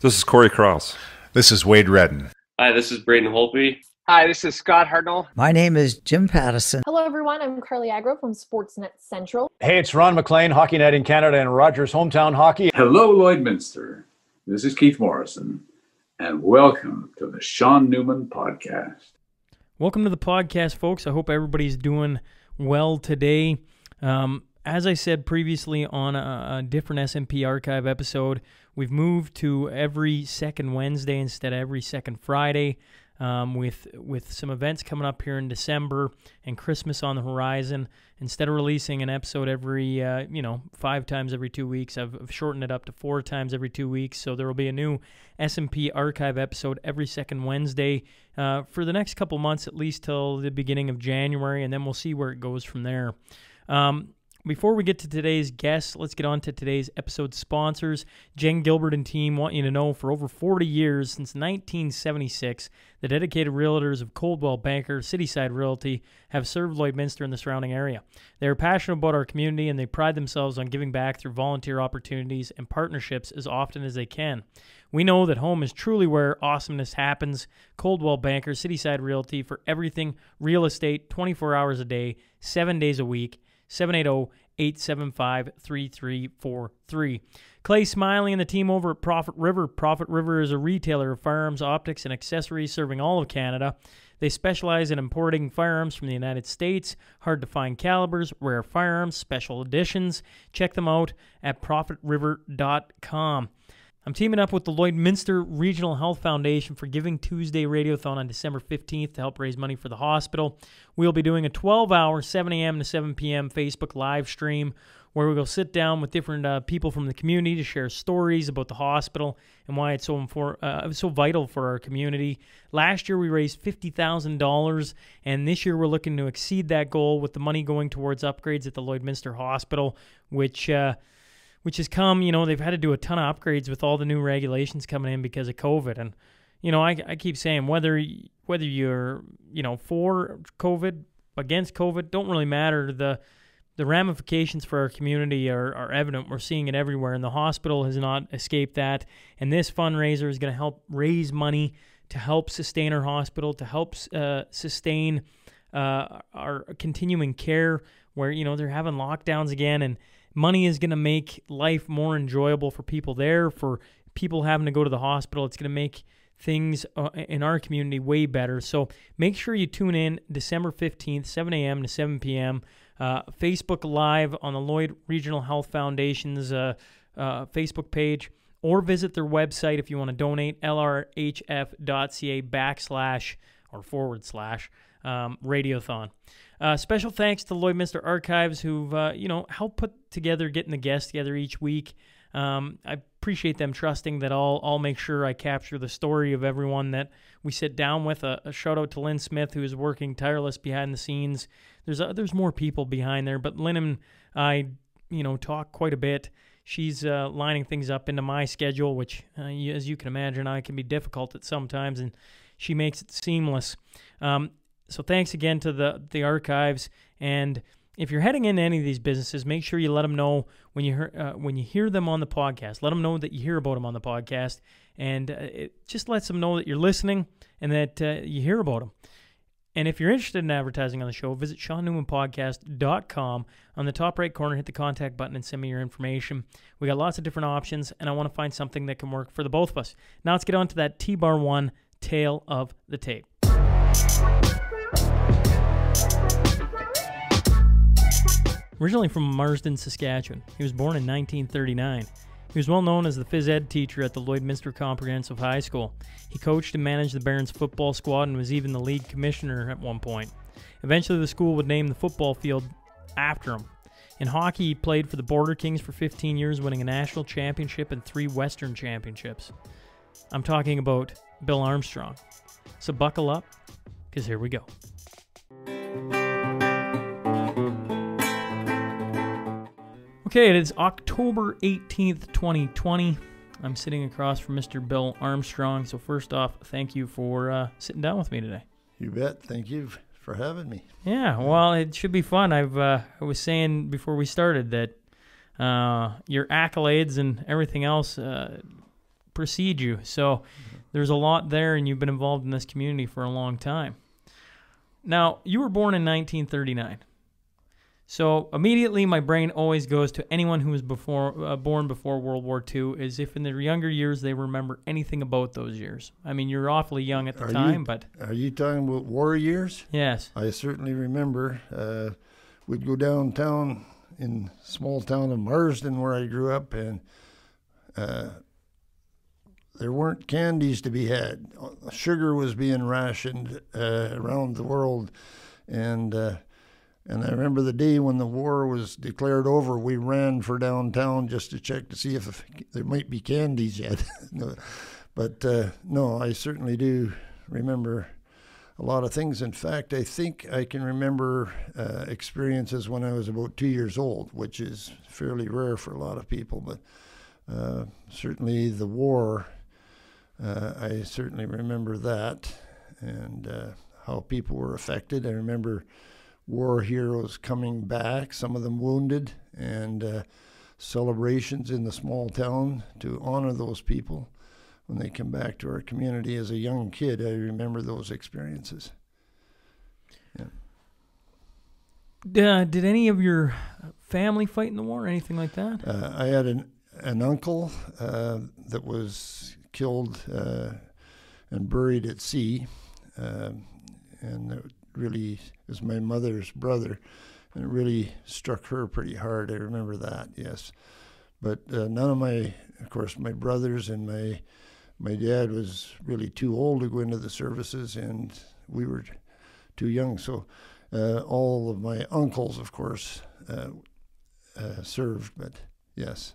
This is Corey Cross. This is Wade Redden. Hi, this is Braden Holtby. Hi, this is Scott Hartnell. My name is Jim Pattison. Hello, everyone. I'm Carly Agro from Sportsnet Central. Hey, it's Ron McLean, Hockey Night in Canada and Rogers Hometown Hockey. Hello, Lloydminster. This is Keith Morrison, and welcome to the Sean Newman Podcast. Welcome to the podcast, folks. I hope everybody's doing well today. As I said previously on a different SNP archive episode, we've moved to every second Wednesday instead of every second Friday. With some events coming up here in December and Christmas on the horizon. Instead of releasing an episode every, 5 times every 2 weeks, I've shortened it up to 4 times every 2 weeks. So there will be a new S&P archive episode every second Wednesday for the next couple months, at least till the beginning of January, and then we'll see where it goes from there. Before we get to today's guests, let's get on to today's episode sponsors. Jen Gilbert and team want you to know for over 40 years, since 1976, the dedicated realtors of Coldwell Banker, Cityside Realty, have served Lloydminster and the surrounding area. They are passionate about our community, and they pride themselves on giving back through volunteer opportunities and partnerships as often as they can. We know that home is truly where awesomeness happens. Coldwell Banker, Cityside Realty, for everything real estate, 24 hours a day, 7 days a week. 780-875-3343. Clay Smiley and the team over at Profit River. Profit River is a retailer of firearms, optics, and accessories serving all of Canada. They specialize in importing firearms from the United States, hard-to-find calibers, rare firearms, special editions. Check them out at profitriver.com. I'm teaming up with the Lloydminster Regional Health Foundation for Giving Tuesday Radiothon on December 15th to help raise money for the hospital. We'll be doing a 12-hour, 7 a.m. to 7 p.m. Facebook live stream where we'll sit down with different people from the community to share stories about the hospital and why it's so vital for our community. Last year we raised $50,000, and this year we're looking to exceed that goal with the money going towards upgrades at the Lloydminster Hospital, which has come, they've had to do a ton of upgrades with all the new regulations coming in because of COVID. And, I keep saying whether you're, for COVID, against COVID, don't really matter. The ramifications for our community are evident. We're seeing it everywhere, and the hospital has not escaped that. And this fundraiser is going to help raise money to help sustain our hospital, to help sustain our continuing care where, they're having lockdowns again, and money is going to make life more enjoyable for people there, for people having to go to the hospital. It's going to make things in our community way better. So make sure you tune in December 15th, 7 a.m. to 7 p.m. Facebook Live on the Lloyd Regional Health Foundation's Facebook page, or visit their website if you want to donate, lrhf.ca/radiothon. Special thanks to Lloydminster Archives who've, helped put together getting the guests together each week. I appreciate them trusting that I'll make sure I capture the story of everyone that we sit down with. A shout out to Lynn Smith, who is working tireless behind the scenes. There's more people behind there, but Lynn and I, talk quite a bit. She's lining things up into my schedule, which, as you can imagine, I can be difficult at sometimes, and she makes it seamless. So thanks again to the archives, and if you're heading into any of these businesses, make sure you let them know when you hear them on the podcast. Let them know that you hear about them on the podcast, and it just lets them know that you're listening and that you hear about them. And if you're interested in advertising on the show, visit SeanNewmanPodcast.com. On the top right corner, hit the contact button and send me your information. We got lots of different options, and I want to find something that can work for the both of us. Now let's get on to that T-Bar 1 tale of the tape. Originally from Marsden, Saskatchewan, he was born in 1939. He was well known as the phys ed teacher at the Lloydminster Comprehensive High School. He coached and managed the Barons football squad and was even the league commissioner at one point. Eventually the school would name the football field after him. In hockey, he played for the Border Kings for 15 years, winning a national championship and 3 Western championships. I'm talking about Bill Armstrong. So buckle up, because here we go. Okay, it is October 18th, 2020. I'm sitting across from Mr. Bill Armstrong. So first off, thank you for sitting down with me today. You bet. Thank you for having me. Yeah, well, it should be fun. I was saying before we started that your accolades and everything else precede you. So there's a lot there, and you've been involved in this community for a long time. Now, you were born in 1939. So immediately my brain always goes to anyone who was born before World War II, as if in their younger years they remember anything about those years. I mean, you're awfully young at the time, but... Are you talking about war years? Yes. I certainly remember. We'd go downtown in small town of Marsden where I grew up, and there weren't candies to be had. Sugar was being rationed around the world, and I remember the day when the war was declared over, we ran for downtown just to check to see if there might be candies yet. No, I certainly do remember a lot of things. In fact, I think I can remember experiences when I was about 2 years old, which is fairly rare for a lot of people. But certainly the war, I certainly remember that, and how people were affected. I remember war heroes coming back, some of them wounded, and celebrations in the small town to honor those people when they come back to our community. As a young kid, I remember those experiences. Yeah. Did any of your family fight in the war or anything like that? I had an uncle that was killed and buried at sea, and it really is my mother's brother, and it really struck her pretty hard. I remember that, yes. But none of my brothers, and my dad was really too old to go into the services, and we were too young. So all of my uncles, of course, served, but yes.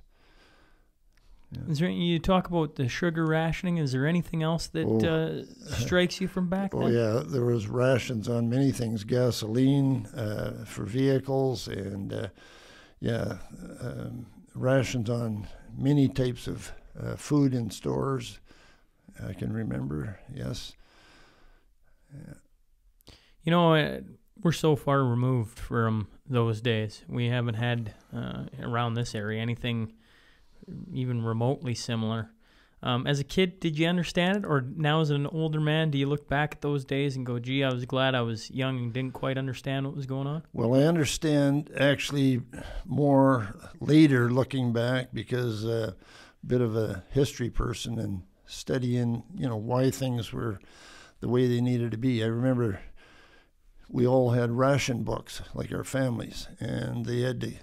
Yeah. Is there, you talk about the sugar rationing. Is there anything else that strikes you from back then? Oh, yeah. There was rations on many things, gasoline for vehicles, and, rations on many types of food in stores. I can remember, yes. Yeah. You know, we're so far removed from those days. We haven't had around this area anything even remotely similar. As a kid, did you understand it? Or now as an older man, do you look back at those days and go, gee, I was glad I was young and didn't quite understand what was going on? Well, I understand actually more later looking back, because a bit of a history person and studying, why things were the way they needed to be. I remember we all had ration books, like our families, and they had to,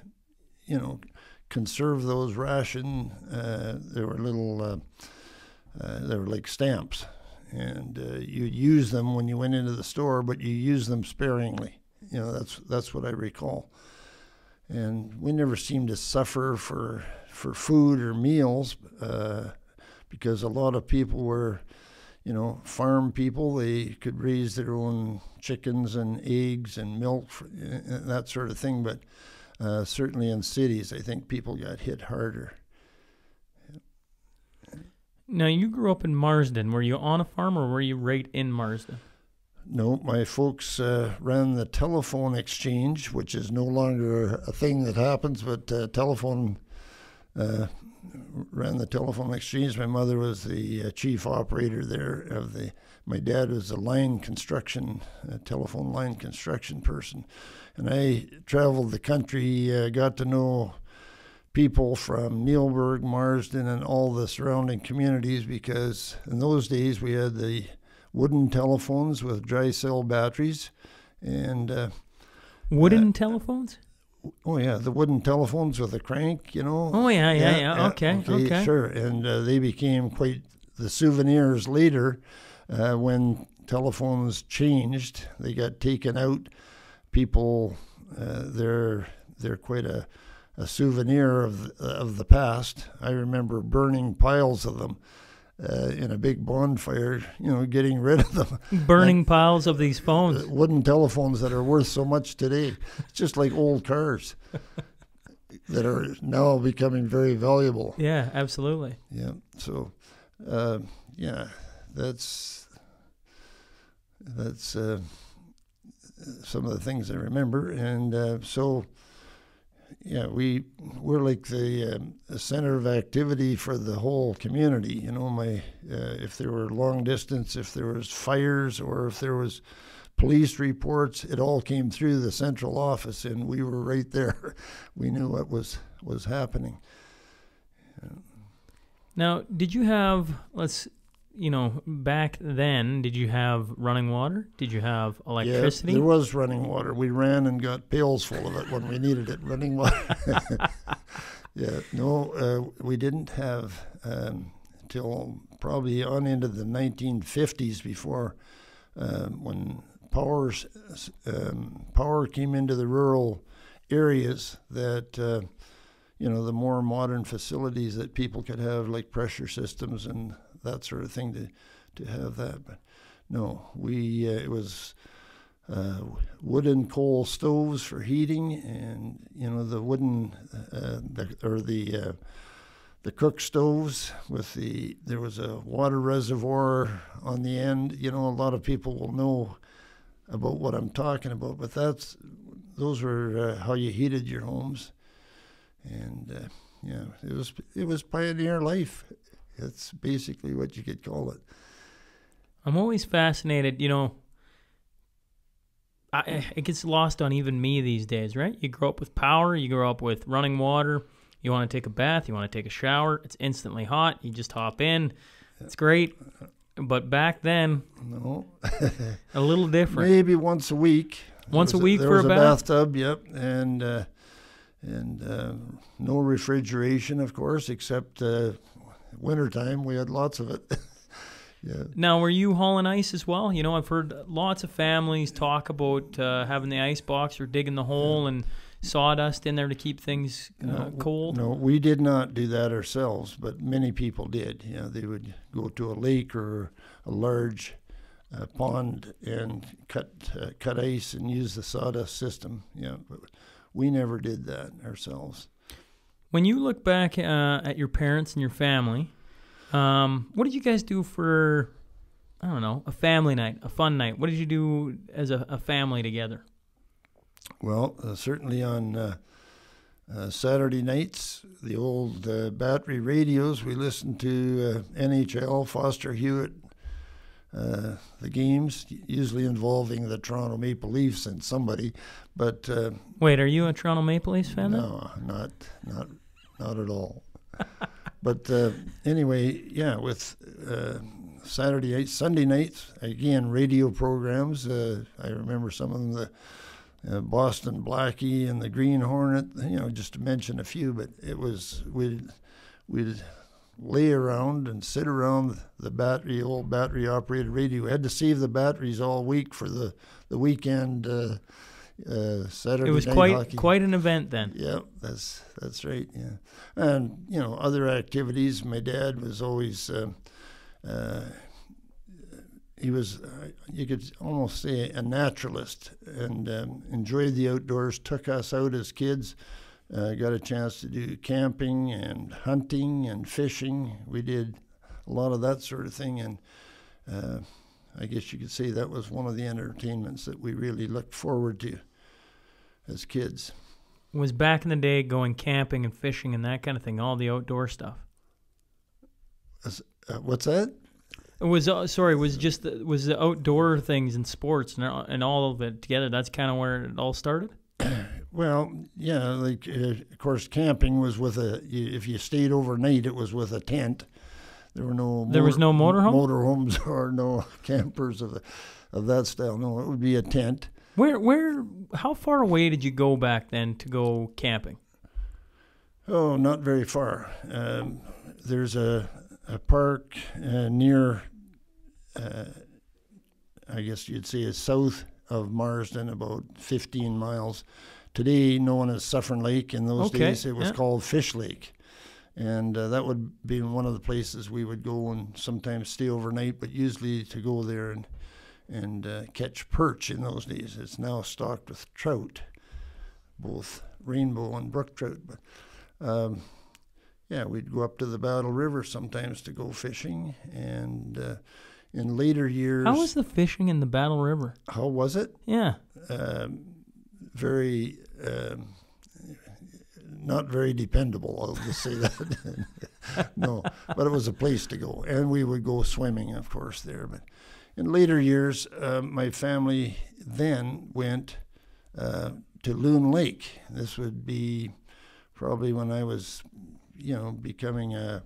conserve those ration. There were little, they were like stamps, and you'd use them when you went into the store, but you used them sparingly. That's what I recall. And we never seemed to suffer for food or meals, because a lot of people were, farm people. They could raise their own chickens and eggs and milk, and that sort of thing. But certainly in cities, I think people got hit harder. Now, you grew up in Marsden. Were you on a farm, or were you right in Marsden? No, my folks ran the telephone exchange, which is no longer a thing that happens, but ran the telephone exchange. My mother was the chief operator there my dad was a telephone line construction person. And I traveled the country, got to know people from Neilburg, Marsden, and all the surrounding communities, because in those days we had the wooden telephones with dry cell batteries. And wooden telephones? Oh, yeah, the wooden telephones with a crank, Oh, yeah. Okay. Sure. And they became quite the souvenirs later when telephones changed. They got taken out. People, they're quite a souvenir of the past. I remember burning piles of them in a big bonfire, getting rid of them. Burning piles of these phones. Wooden telephones that are worth so much today. It's just like old cars that are now becoming very valuable. Yeah, absolutely. Yeah. So, that's some of the things I remember. And so, yeah, we're like the center of activity for the whole community. You know, if there were long distance, if there was fires, or if there was police reports, it all came through the central office, and we were right there. We knew what was happening. Now, did you have, back then, did you have running water? Did you have electricity? Yeah, there was running water. We ran and got pails full of it when we needed it, running water. Yeah, no, we didn't have till probably on into the 1950s before when power came into the rural areas that, the more modern facilities that people could have, like pressure systems and that sort of thing, to have that. But no, it was wood and coal stoves for heating, and the wooden the cook stoves with there was a water reservoir on the end. A lot of people will know about what I'm talking about, but those were how you heated your homes. And it was pioneer life. It's basically what you could call it. I'm always fascinated, it gets lost on even me these days, right? You grow up with power, you grow up with running water, you want to take a bath, you want to take a shower, it's instantly hot, you just hop in, it's great. But back then, no, a little different. Maybe once a week. Once a week for a bath? There was a bathtub, yep, and no refrigeration, of course, except wintertime. We had lots of it. Yeah. Now, were you hauling ice as well? I've heard lots of families talk about having the ice box or digging the hole and sawdust in there to keep things cold. No, we did not do that ourselves, but many people did. They would go to a lake or a large pond and cut ice and use the sawdust system. But we never did that ourselves. When you look back at your parents and your family, what did you guys do for, a family night, a fun night? What did you do as a family together? Well, certainly on Saturday nights, the old battery radios, we listened to NHL, Foster Hewitt, the games, usually involving the Toronto Maple Leafs and somebody. But wait, are you a Toronto Maple Leafs fan? No, not at all. But anyway, yeah, with Saturday nights, Sunday nights, again, radio programs. I remember some of them, the Boston Blackie and the Green Hornet, just to mention a few. But it was, we'd lay around and sit around the old battery-operated radio. We had to save the batteries all week for the weekend Saturday night. It was quite an event then. Yeah, that's right. Yeah, and other activities. My dad was always he was you could almost say a naturalist, and enjoyed the outdoors. Took us out as kids. Got a chance to do camping and hunting and fishing. We did a lot of that sort of thing, and I guess you could say that was one of the entertainments that we really looked forward to as kids. Was back in the day going camping and fishing and that kind of thing, all the outdoor stuff? What's that? It was was the outdoor things and sports and all of it together. That's kind of where it all started. Well, yeah, of course, camping was with if you stayed overnight, it was with a tent. There was no motorhomes or no campers of that style. No, it would be a tent. How far away did you go back then to go camping? Oh, not very far. There's a park near, I guess you'd say it's south of Marsden, about 15 miles. Today known as Suffern Lake. In those days, it was called Fish Lake. And that would be one of the places we would go and sometimes stay overnight, but usually to go there and catch perch in those days. It's now stocked with trout, both rainbow and brook trout. But yeah, we'd go up to the Battle River sometimes to go fishing. And in later years... How was the fishing in the Battle River? How was it? Yeah. Very... not very dependable, I'll just say that. No, but it was a place to go. And we would go swimming, of course, there. But in later years, my family then went to Loon Lake. This would be probably when I was, becoming a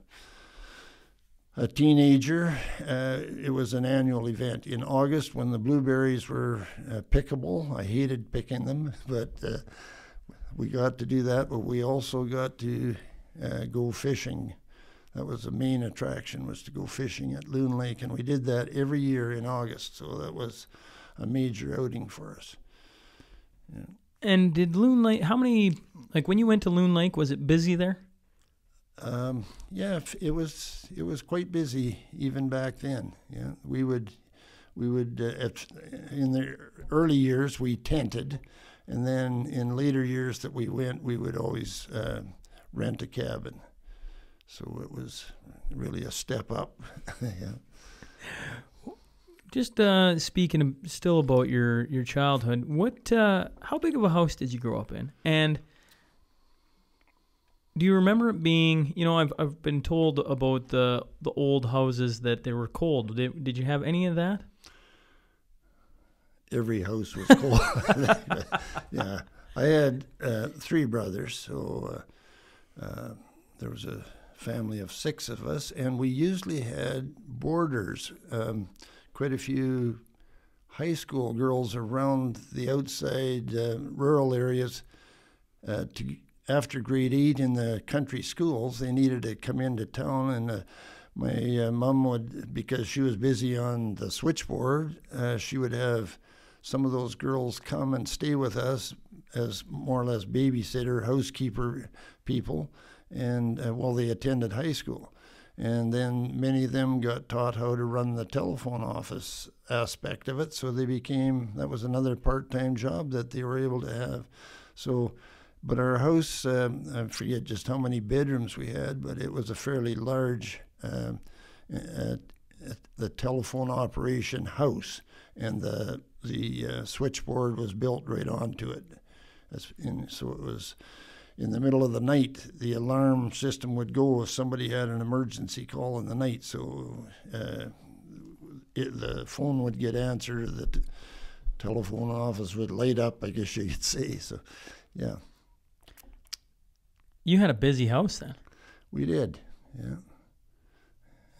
teenager. It was an annual event in August when the blueberries were pickable. I hated picking them, but we got to do that. But we also got to go fishing. That was the main attraction, was to go fishing at Loon Lake, and we did that every year in August. So that was a major outing for us. Yeah. And did Loon Lake, how many, like when you went to Loon Lake, was it busy there? Yeah, it was quite busy even back then. Yeah, we would in the early years we tented, and then in later years that we went, we would always rent a cabin. So it was really a step up. Yeah. Just speaking still about your childhood, how big of a house did you grow up in? And do you remember it being, I've been told about the old houses that they were cold. Did you have any of that? Every house was cold. Yeah. I had 3 brothers, so there was a family of 6 of us, and we usually had boarders. Quite a few high school girls around the outside rural areas. After grade 8 in the country schools, they needed to come into town, and my mom would, because she was busy on the switchboard, she would have some of those girls come and stay with us as more or less babysitter, housekeeper people, and while they attended high school. And then many of them got taught how to run the telephone office aspect of it, so that was another part-time job that they were able to have. So, but our house, I forget just how many bedrooms we had, but it was a fairly large the telephone operation house, and the switchboard was built right onto it. So it was, in the middle of the night, the alarm system would go if somebody had an emergency call in the night. So the phone would get answered, the telephone office would light up, I guess you could say. So, yeah. You had a busy house then. We did, yeah.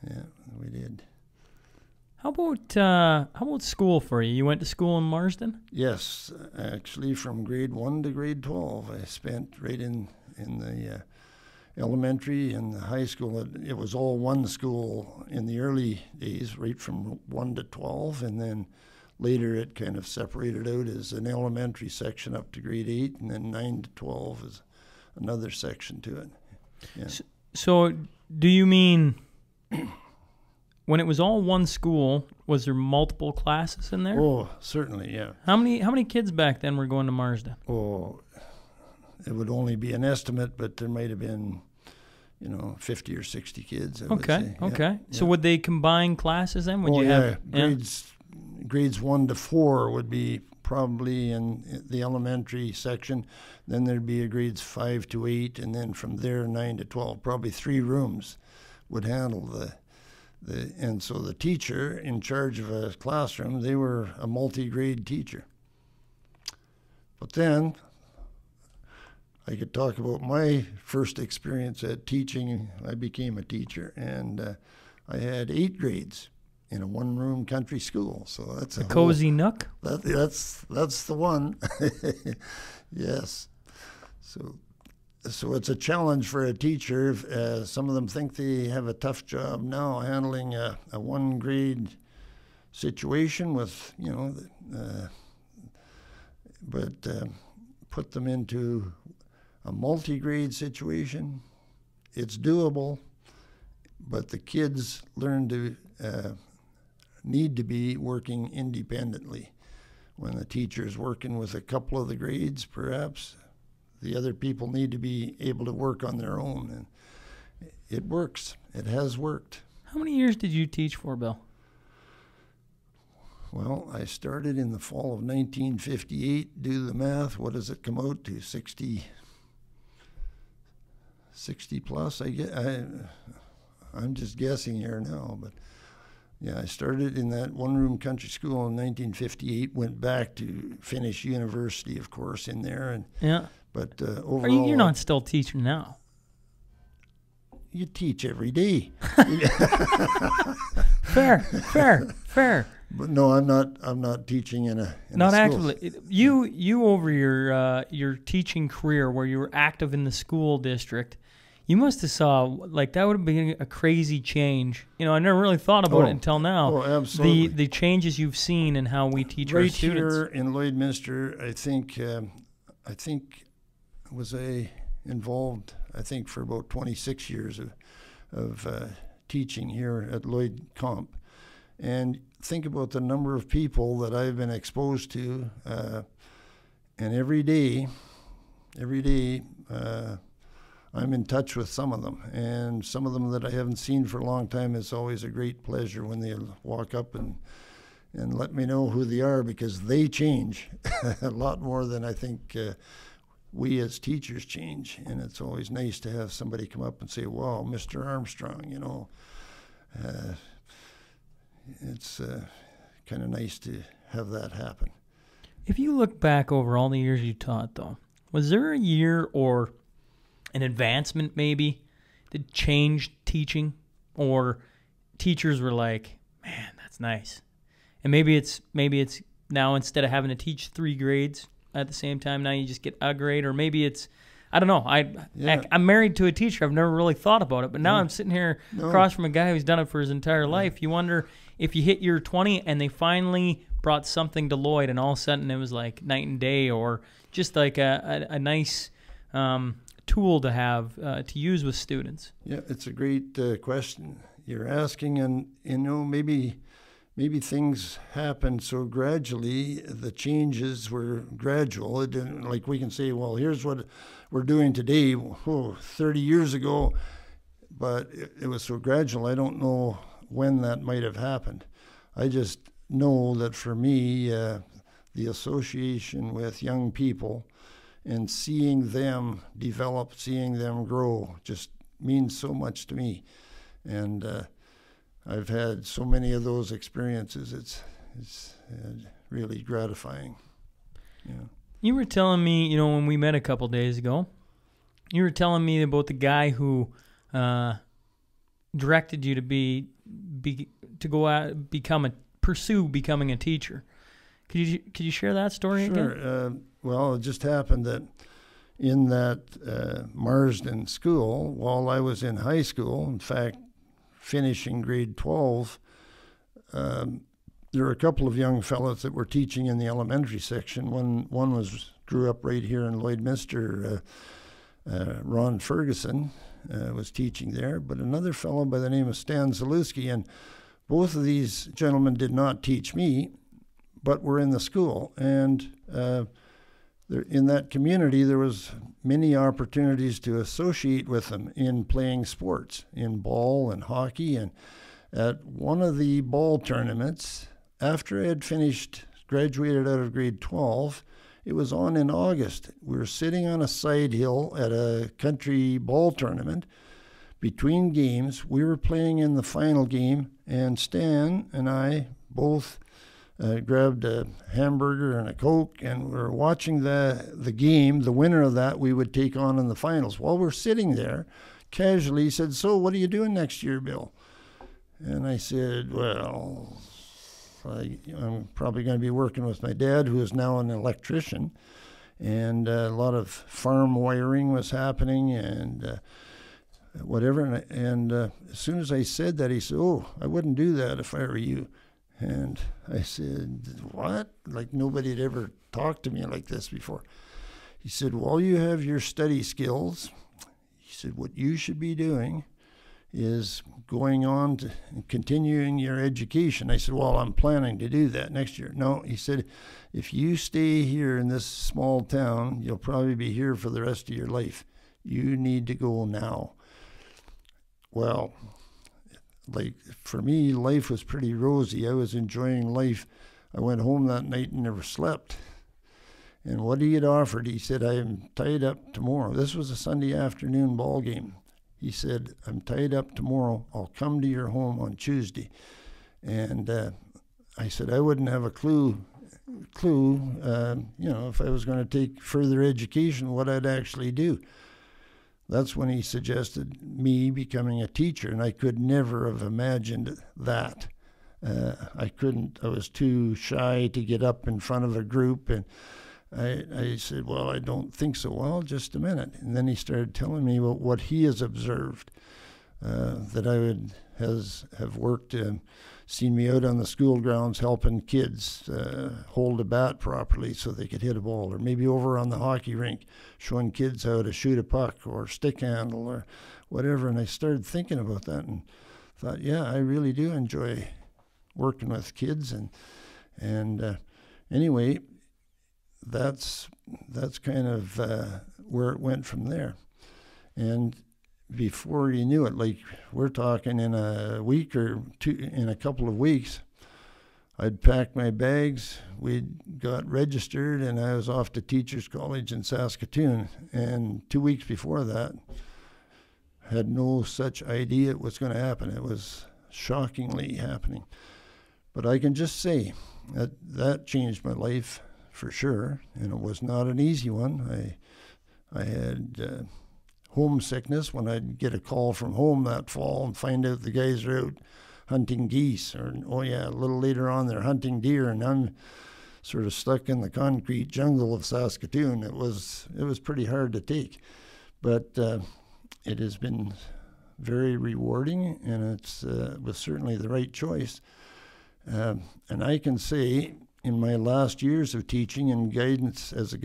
Yeah, we did. How about school for you? You went to school in Marsden? Yes, actually from grade 1 to grade 12. I spent right in the elementary and the high school. It was all one school in the early days, right from 1 to 12, and then later it kind of separated out as an elementary section up to grade 8, and then 9 to 12 is another section to it. Yeah. So do you mean when it was all one school, was there multiple classes in there? Oh, certainly, yeah. How many kids back then were going to Marsden? Oh, it would only be an estimate, but there might have been, 50 or 60 kids, I would say. Okay. Yeah. So would they combine classes then? Would you have grades 1 to 4 would be probably in the elementary section. Then there'd be a grades 5 to 8, and then from there 9 to 12. Probably 3 rooms would handle and so the teacher in charge of a classroom, they were a multi-grade teacher. But then I could talk about my first experience at teaching. I became a teacher, and I had 8 grades in a one-room country school. So that's a cozy nook. That's the one. Yes. So it's a challenge for a teacher. Some of them think they have a tough job now handling a one-grade situation with, but put them into a multi-grade situation. It's doable, but the kids learn to need to be working independently. When the teacher's working with a couple of the grades, perhaps, the other people need to be able to work on their own, and it works. It has worked. How many years did you teach for, Bill? Well, I started in the fall of 1958. Do the math. What does it come out to? 60 plus. I'm just guessing here now, but yeah, I started in that one-room country school in 1958. Went back to finish university, of course, in there. And Yeah. but overall, You're not still teaching now. you teach every day. Fair. But no, I'm not teaching in a Not school. actively. You over your teaching career, where you were active in the school district, you must have saw, like, that would have been a crazy change. You know, I never really thought about it until now. Oh, absolutely. The changes you've seen in how we teach our Right students. here in Lloydminster, I think was involved, I think, for about 26 years of teaching here at Lloyd Comp. And think about the number of people that I've been exposed to, and every day, I'm in touch with some of them, and some of them that I haven't seen for a long time. It's always a great pleasure when they walk up and let me know who they are, because they change a lot more than I think we as teachers change. And it's always nice to have somebody come up and say, "Wow, Mr. Armstrong," you know. It's kind of nice to have that happen. If you look back over all the years you taught, though, was there a year or an advancement maybe that changed teaching, or teachers were like, "Man, that's nice," and maybe it's now, instead of having to teach 3 grades at the same time, now you just get a grade, or maybe it's, I don't know. I'm married to a teacher. I've never really thought about it, but now I'm sitting here across from a guy who's done it for his entire life. You wonder if you hit year 20 and they finally brought something to Lloyd, and all of a sudden it was like night and day, or just like a nice tool to have to use with students. Yeah, it's a great question you're asking, and you know, maybe things happened so gradually. The changes were gradual. It didn't, like, we can say, well, here's what we're doing today, 30 years ago, but it was so gradual. I don't know when that might have happened. I just know that for me, the association with young people and seeing them develop, seeing them grow, just means so much to me. And I've had so many of those experiences. It's really gratifying. Yeah. You were telling me, you know, when we met a couple days ago, you were telling me about the guy who directed you to go out, pursue becoming a teacher. Could you share that story again? Sure. Well, it just happened that in that Marsden school, while I was in high school, in fact, finishing grade 12, there were a couple of young fellows that were teaching in the elementary section. One grew up right here in Lloydminster. Ron Ferguson was teaching there, but another fellow by the name of Stan Zalewski, and both of these gentlemen did not teach me, but were in the school. And in that community, there was many opportunities to associate with them in playing sports, in ball and hockey. And at one of the ball tournaments, after I had graduated out of grade 12, it was on in August. We were sitting on a side hill at a country ball tournament. Between games, we were playing in the final game, and Stan and I both grabbed a hamburger and a Coke, and we were watching the game. The winner of that we would take on in the finals. While we're sitting there, casually he said, "So what are you doing next year, Bill?" And I said, "Well, I'm probably going to be working with my dad, who is now an electrician." And a lot of farm wiring was happening and whatever. And as soon as I said that, he said, "Oh, I wouldn't do that if I were you." And I said, "What?" Like nobody had ever talked to me like this before. He said, "Well, you have your study skills." He said, "What you should be doing is going on to continuing your education." I said, "Well, I'm planning to do that next year." "No," he said, "if you stay here in this small town, you'll probably be here for the rest of your life. You need to go now." Well, like for me, life was pretty rosy. I was enjoying life. I went home that night and never slept. And what he had offered, he said, I'm tied up tomorrow. This was a Sunday afternoon ball game. He said, I'm tied up tomorrow. I'll come to your home on Tuesday. And I said, I wouldn't have a clue, if I was going to take further education, what I'd actually do. That's when he suggested me becoming a teacher, and I could never have imagined that. I was too shy to get up in front of a group, and I said, well, I don't think so. Well, just a minute. And then he started telling me what he has observed, that I would have worked and seen me out on the school grounds helping kids hold a bat properly so they could hit a ball, or maybe over on the hockey rink showing kids how to shoot a puck or stick handle or whatever. And I started thinking about that and thought, yeah, I really do enjoy working with kids. And anyway, that's kind of where it went from there. And before you knew it, like we're talking in a week or two, in a couple of weeks, I'd packed my bags, we'd got registered, and I was off to Teachers College in Saskatoon. And 2 weeks before that, had no such idea it was going to happen. It was shockingly happening. But I can just say that changed my life for sure, and it was not an easy one. I had homesickness when I'd get a call from home that fall and find out the guys are out hunting geese, or a little later on they're hunting deer, and I'm sort of stuck in the concrete jungle of Saskatoon. It was pretty hard to take, but it has been very rewarding, and it was certainly the right choice. And I can say, in my last years of teaching and guidance as a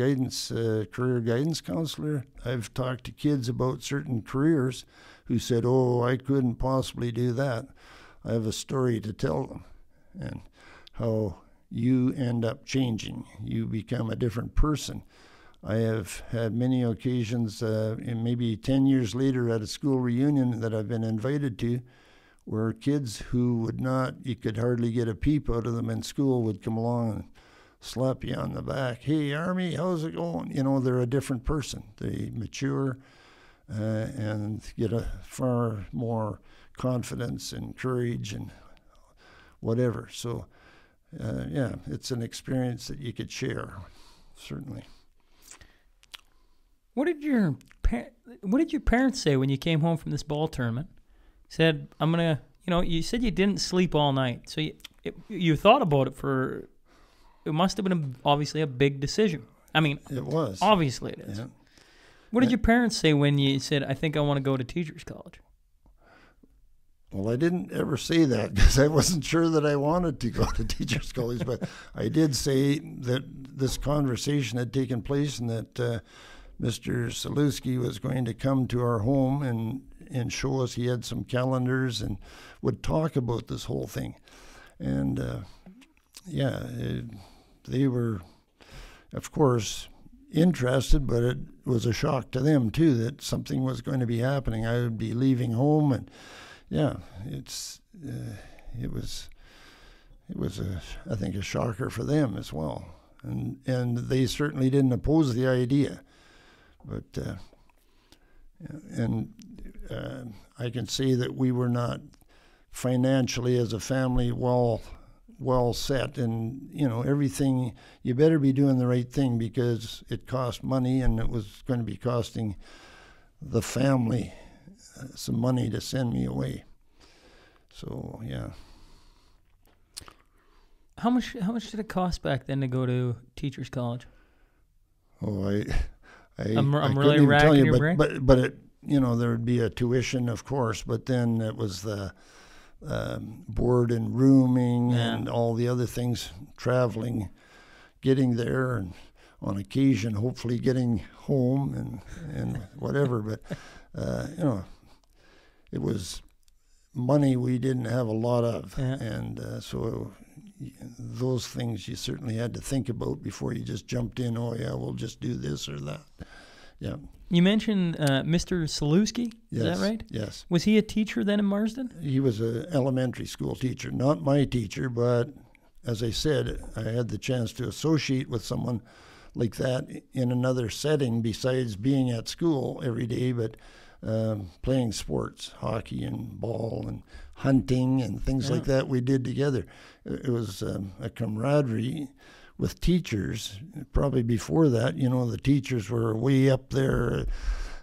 career guidance counselor, I've talked to kids about certain careers who said, oh, I couldn't possibly do that. I have a story to tell them, and how you end up changing. You become a different person. I have had many occasions, and maybe 10 years later at a school reunion that I've been invited to, where kids who you could hardly get a peep out of them in school would come along and slap you on the back. Hey, Army, how's it going? They're a different person. They mature and get a far more confidence and courage and whatever. So, it's an experience that you could share, certainly. What did your parents say when you came home from this ball tournament? Said, I'm going to, you said you didn't sleep all night. So you thought about it it must have been obviously a big decision. I mean, it was. Obviously it is. Yeah. What did your parents say when you said, I think I want to go to Teachers College? Well, I didn't ever say that because I wasn't sure that I wanted to go to Teachers College, but I did say that this conversation had taken place and that Mr. Saluski was going to come to our home and show us. He had some calendars and would talk about this whole thing. And they were, of course, interested, but it was a shock to them too that something was going to be happening. I would be leaving home, and it was I think a shocker for them as well. And they certainly didn't oppose the idea, but I can say that we were not financially as a family well set, and everything, you better be doing the right thing because it cost money, and it was going to be costing the family some money to send me away. So How much did it cost back then to go to Teachers College? Oh, I'm I really couldn't even tell racking you, your brain. but it, there would be a tuition, of course, but then it was the board and rooming and all the other things, traveling, getting there, and on occasion, hopefully getting home and whatever. But, it was money we didn't have a lot of. Yeah. And so those things you certainly had to think about before you just jumped in, we'll just do this or that. Yeah. You mentioned Mr. Saluski, is that right? Yes. Was he a teacher then in Marsden? He was an elementary school teacher, not my teacher, but as I said, I had the chance to associate with someone like that in another setting besides being at school every day, but playing sports, hockey and ball and hunting and things like that we did together. It was a camaraderie with teachers. Probably before that, the teachers were way up there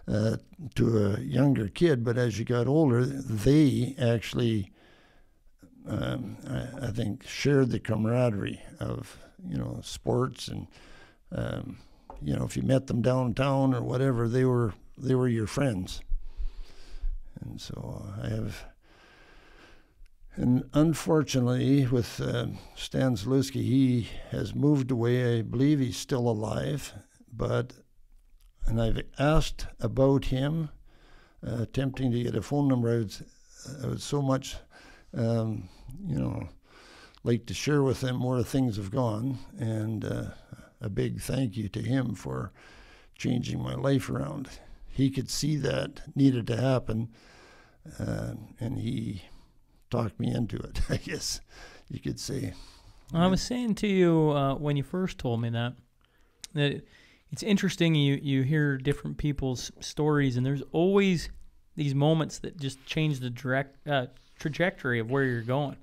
to a younger kid, but as you got older, they actually, I think, shared the camaraderie of, sports and, if you met them downtown or whatever, they were your friends. And so and unfortunately with Stan Zalewski, he has moved away. I believe he's still alive, and I've asked about him, attempting to get a phone number. I would so much, like to share with him where things have gone, and a big thank you to him for changing my life around. He could see that needed to happen, and he talked me into it, I guess you could say. I was saying to you when you first told me that it's interesting. You hear different people's stories, and there's always these moments that just change the trajectory of where you're going.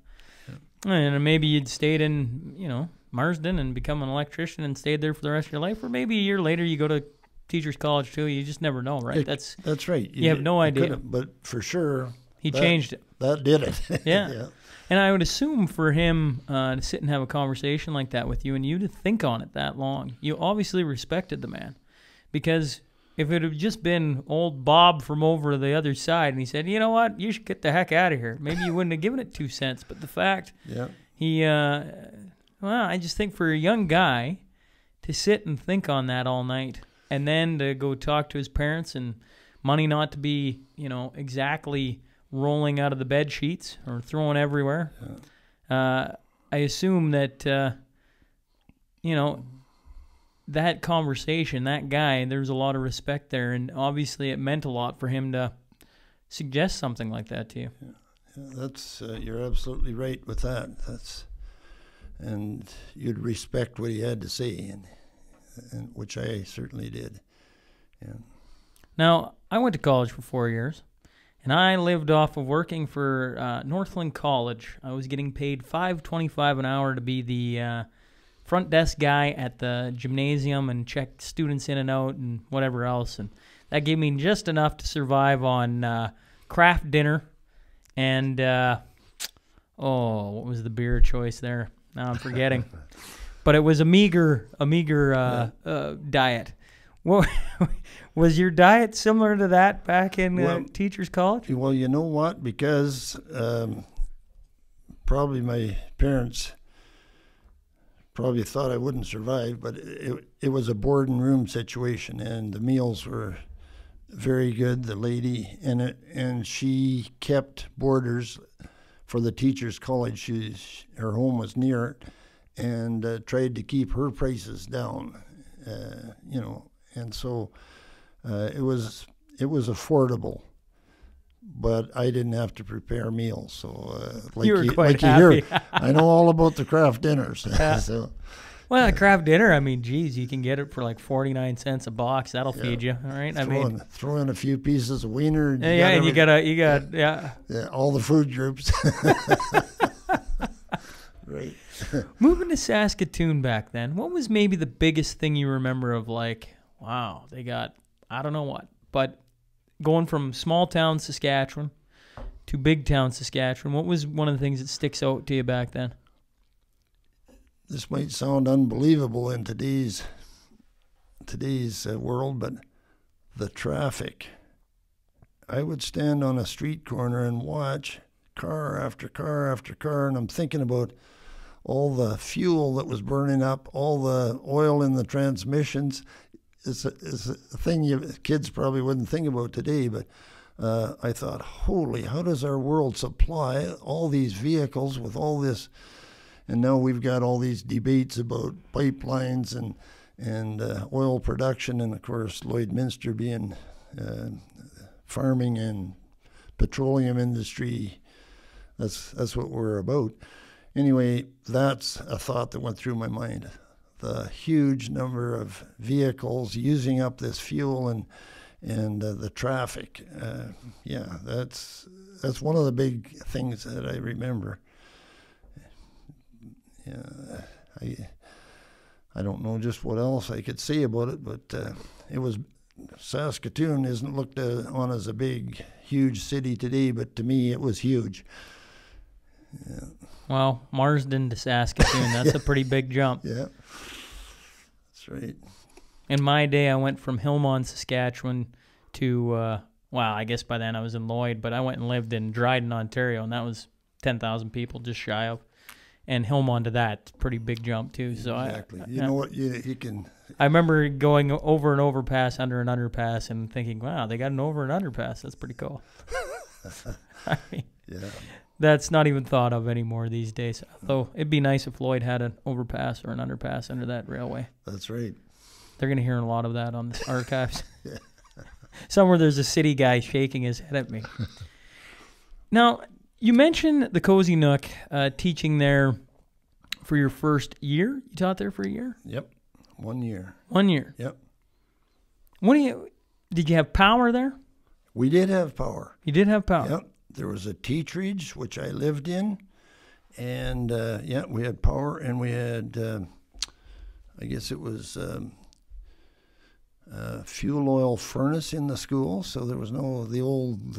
Yeah. And maybe you'd stayed in, Marsden and become an electrician and stayed there for the rest of your life, or maybe a year later you go to teacher's college too. You just never know, right? That's right. You have no idea. But for sure, he changed it. That did it. Yeah. Yeah. And I would assume for him to sit and have a conversation like that with you and you to think on it that long, you obviously respected the man. Because if it had just been old Bob from over the other side and he said, you know what, you should get the heck out of here, maybe you wouldn't have given it 2 cents. But the fact I just think for a young guy to sit and think on that all night and then to go talk to his parents and money not to be, exactly rolling out of the bed sheets or thrown everywhere. I assume that, that conversation, that guy, there's a lot of respect there, and obviously it meant a lot for him to suggest something like that to you. Yeah, that's you're absolutely right with that. And you'd respect what he had to say, and which I certainly did. Yeah. Now, I went to college for 4 years. And I lived off of working for Northland College. I was getting paid $5.25 an hour to be the front desk guy at the gymnasium and check students in and out and whatever else. And that gave me just enough to survive on craft dinner and, what was the beer choice there? Now I'm forgetting. But it was a meager diet. What was your diet similar to that back in teacher's college? Well, you know what? Because probably my parents probably thought I wouldn't survive, but it was a board and room situation, and the meals were very good. The lady and she kept boarders for the teacher's college. Her home was near it, and tried to keep her prices down. And so it was affordable, but I didn't have to prepare meals. So you were quite happy. Hear, I know all about the craft dinners. Yeah. So, well, a craft dinner, I mean, geez, you can get it for like 49 cents a box. That'll feed you, all right? Throw in a few pieces of wiener. And you got all the food groups. Right. Moving to Saskatoon back then, what was maybe the biggest thing you remember of like, wow, they got, I don't know what, but going from small town Saskatchewan to big town Saskatchewan, what was one of the things that sticks out to you back then? This might sound unbelievable in today's world, but the traffic. I would stand on a street corner and watch car after car after car, and I'm thinking about all the fuel that was burning up, all the oil in the transmissions. It's a thing kids probably wouldn't think about today, but I thought, holy, how does our world supply all these vehicles with all this? And now we've got all these debates about pipelines and oil production, and of course Lloydminster being farming and petroleum industry. That's what we're about. Anyway, that's a thought that went through my mind. the huge number of vehicles using up this fuel and the traffic. Yeah, that's one of the big things that I remember. Yeah, I don't know just what else I could say about it, but it was Saskatoon isn't looked on as a big, huge city today, but to me it was huge. Yeah. Well, Marsden to Saskatoon, that's a pretty big jump. Yeah, that's right. In my day, I went from Hillmont, Saskatchewan to, well, I guess by then I was in Lloyd, but I went and lived in Dryden, Ontario, and that was 10,000 people, just shy of. And Hillmont to that, pretty big jump too. So exactly. You know what? You can. I remember going over an overpass, under an underpass, and thinking, "Wow, they got an over and underpass. That's pretty cool." I mean, Yeah. that's not even thought of anymore these days. Though it'd be nice if Lloyd had an overpass or an underpass under that railway. That's right. They're going to hear a lot of that on the archives. Somewhere there's a city guy shaking his head at me. Now, you mentioned the Cozy Nook, teaching there for your first year. You taught there for a year? Yep. 1 year. 1 year. Yep. Did you have power there? We did have power. You did have power. Yep. There was a teachridge, which I lived in. And, yeah, we had power. And we had, I guess it was fuel oil furnace in the school. So there was the old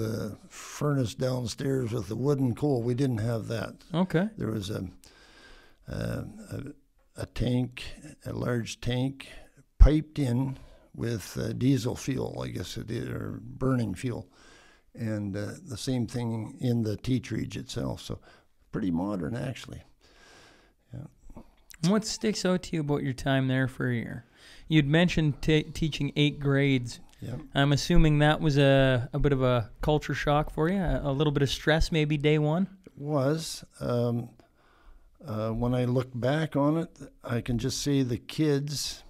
furnace downstairs with the wooden coal. We didn't have that. Okay. There was a tank, a large tank, piped in with diesel fuel, I guess it is, or burning fuel, and the same thing in the teachridge itself. So pretty modern, actually. Yeah. And what sticks out to you about your time there for a year? You'd mentioned teaching 8 grades. Yep. I'm assuming that was a bit of a culture shock for you, a little bit of stress maybe day one? It was. When I look back on it, I can just say the kids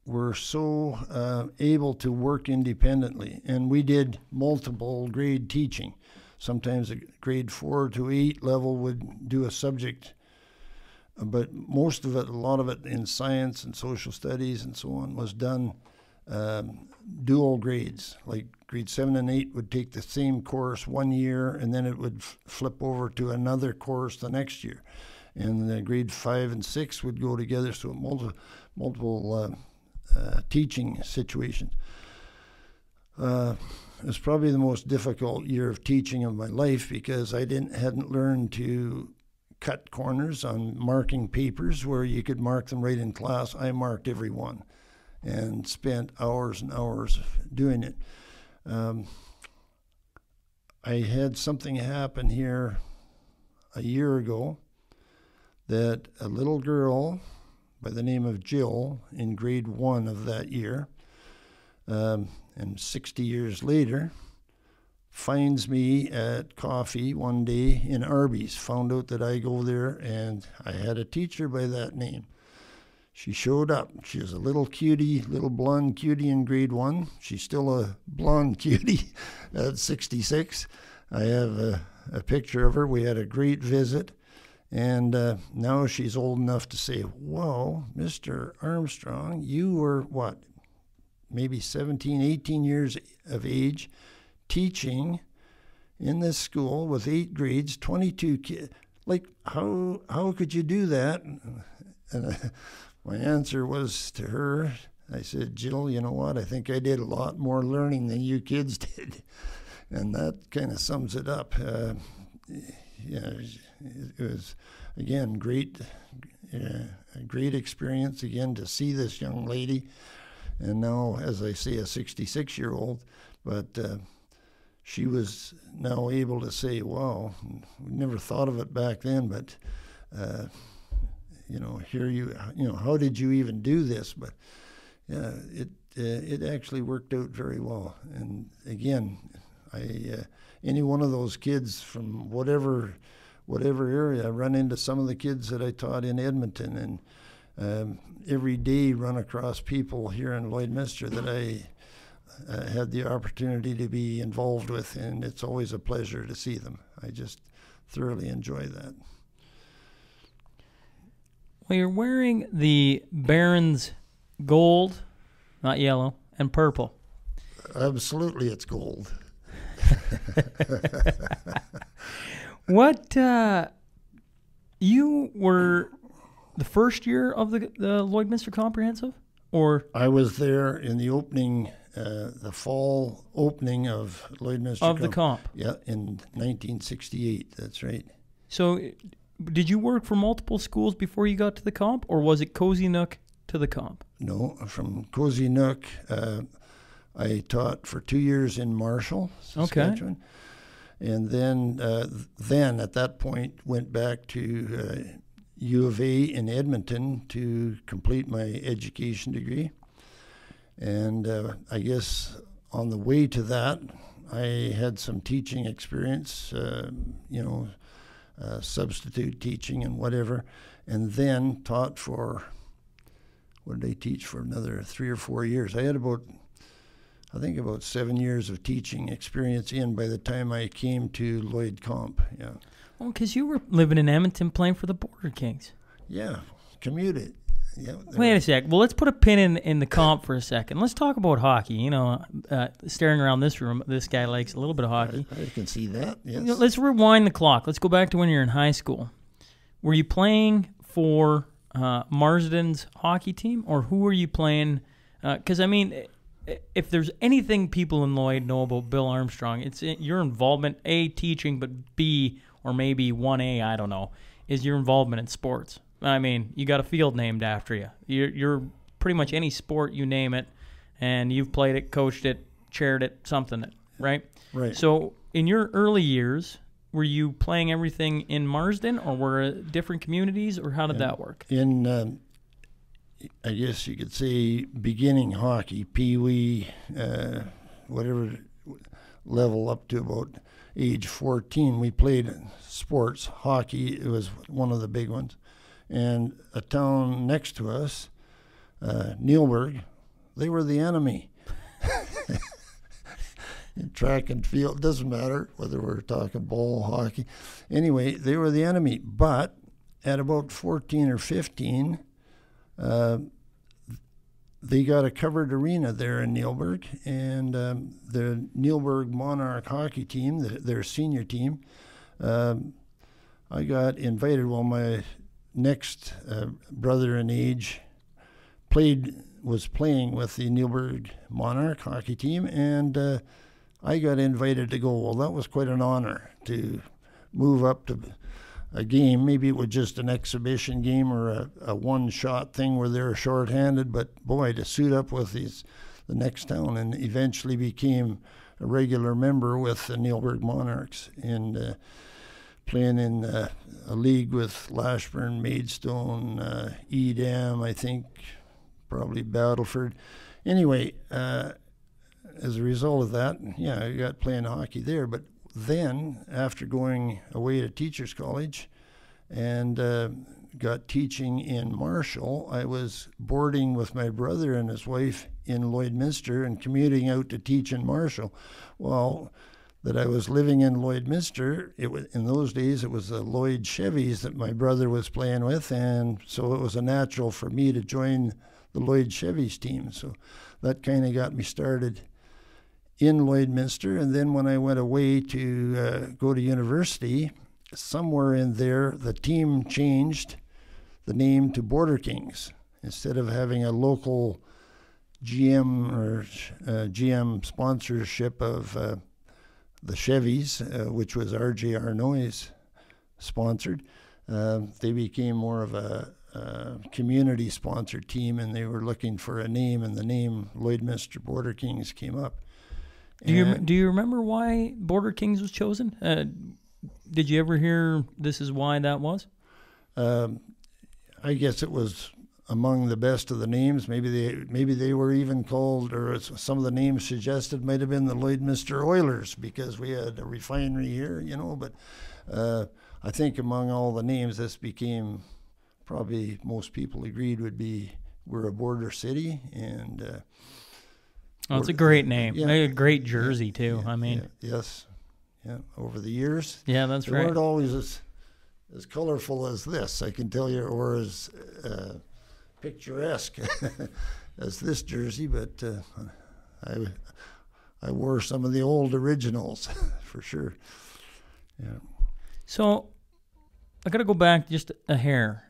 were so able to work independently. And we did multiple grade teaching. Sometimes a grade 4 to 8 level would do a subject, but most of it, a lot of it in science and social studies and so on, was done dual grades. Like grade 7 and 8 would take the same course 1 year, and then it would flip over to another course the next year. And the grade 5 and 6 would go together, so multiple teaching situations. It was probably the most difficult year of teaching of my life because I hadn't learned to cut corners on marking papers where you could mark them right in class. I marked every one and spent hours and hours doing it. I had something happen here a year ago that a little girl by the name of Jill in grade 1 of that year, and 60 years later, finds me at coffee one day in Arby's, found out that I go there, and I had a teacher by that name. She showed up. She was a little cutie, little blonde cutie in grade 1. She's still a blonde cutie at 66. I have a picture of her. We had a great visit. And now she's old enough to say, whoa, Mr. Armstrong, you were what, maybe 17, 18 years of age, teaching in this school with 8 grades, 22 kids. Like, how could you do that? And my answer was to her, I said, Jill, you know what? I think I did a lot more learning than you kids did. And that kind of sums it up. Yeah, it was, again, a great experience, again, to see this young lady. And now, as I say, a 66-year-old, but she was now able to say, wow, we never thought of it back then, but, how did you even do this? But, yeah, it actually worked out very well. And, again, any one of those kids from whatever area, I run into some of the kids that I taught in Edmonton, and every day run across people here in Lloydminster that I had the opportunity to be involved with, and it's always a pleasure to see them. I just thoroughly enjoy that. Well, you're wearing the Barons gold, not yellow, and purple. Absolutely, it's gold. What, you were the first year of the Lloydminster Comprehensive? Or I was there in the opening, the fall opening of Lloydminster of the comp? Yeah, in 1968. That's right. So, did you work for multiple schools before you got to the comp, or was it Cozy Nook to the comp? No, from Cozy Nook, I taught for 2 years in Marshall, Saskatchewan. Okay. And then at that point went back to U of A in Edmonton to complete my education degree. And I guess on the way to that, I had some teaching experience, substitute teaching and whatever, and then taught for, what did I teach for, another 3 or 4 years. I had about 7 years of teaching experience by the time I came to Lloyd Comp. Yeah. Well, because you were living in Edmonton playing for the Border Kings. Yeah, commuted. Yeah. Wait a sec. Well, let's put a pin in the comp for a second. Let's talk about hockey. You know, staring around this room, this guy likes a little bit of hockey. I can see that, yes. You know, let's rewind the clock. Let's go back to when you were in high school. Were you playing for Marsden's hockey team, or who were you playing? Because, I mean, if there's anything people in Lloyd know about Bill Armstrong, it's your involvement, A, teaching, but B, or maybe 1A, I don't know, is your involvement in sports. I mean, you got a field named after you. You're pretty much any sport, you name it, and you've played it, coached it, chaired it, something, right? Right. So in your early years, were you playing everything in Marsden, or were different communities, or how did that work? In, I guess you could say, beginning hockey, pee-wee, whatever level up to about age 14, we played sports. Hockey, it was one of the big ones. And a town next to us, Neilburg, they were the enemy. In track and field, doesn't matter whether we're talking ball, hockey. Anyway, they were the enemy. But at about 14 or 15, they got a covered arena there in Neilburg, and the Neilburg Monarch hockey team, their senior team, I got invited. Well, my next brother in age was playing with the Neilburg Monarch hockey team, and I got invited to go. Well, that was quite an honor to move up to a game. Maybe it was just an exhibition game or a one-shot thing where they're shorthanded, but boy, to suit up with the next town, and eventually became a regular member with the Neilburg Monarchs, and playing in a league with Lashburn, Maidstone, Edam, I think, probably Battleford. Anyway, as a result of that, yeah, I got playing hockey there. But then, after going away to Teachers College and got teaching in Marshall, I was boarding with my brother and his wife in Lloydminster and commuting out to teach in Marshall. Well, that I was living in Lloydminster, in those days it was the Lloyd Chevys that my brother was playing with, and so it was a natural for me to join the Lloyd Chevys team. So that kind of got me started in Lloydminster. And then when I went away to go to university, somewhere in there the team changed the name to Border Kings. Instead of having a local GM or GM sponsorship of the Chevys, which was R.J. Arnoy's sponsored, they became more of a community-sponsored team, and they were looking for a name, and the name Lloydminster Border Kings came up. Do you remember why Border Kings was chosen? Did you ever hear this is why that was? I guess it was among the best of the names. Maybe they were even called, or some of the names suggested might have been the Lloydminster Oilers, because we had a refinery here, you know. But I think among all the names, this became, probably most people agreed, we're a border city, and it's a great name. Yeah. A great jersey too. Yeah, I mean, yes, yeah. Over the years, yeah, that's they right. weren't always as colorful as this, I can tell you, or as picturesque as this jersey, but I wore some of the old originals for sure. Yeah. So I got to go back just a hair.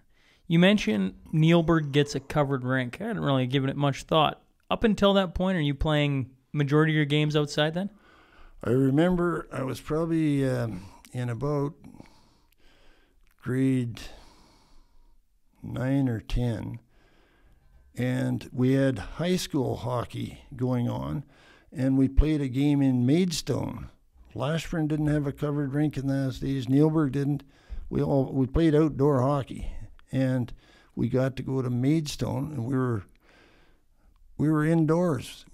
You mentioned Neilburg gets a covered rink. I hadn't really given it much thought. Up until that point, are you playing majority of your games outside then? I remember I was probably in about grade 9 or 10, and we had high school hockey going on, and we played a game in Maidstone. Lashburn didn't have a covered rink in those days. Neilburg didn't. We played outdoor hockey, and we got to go to Maidstone, and we were indoors.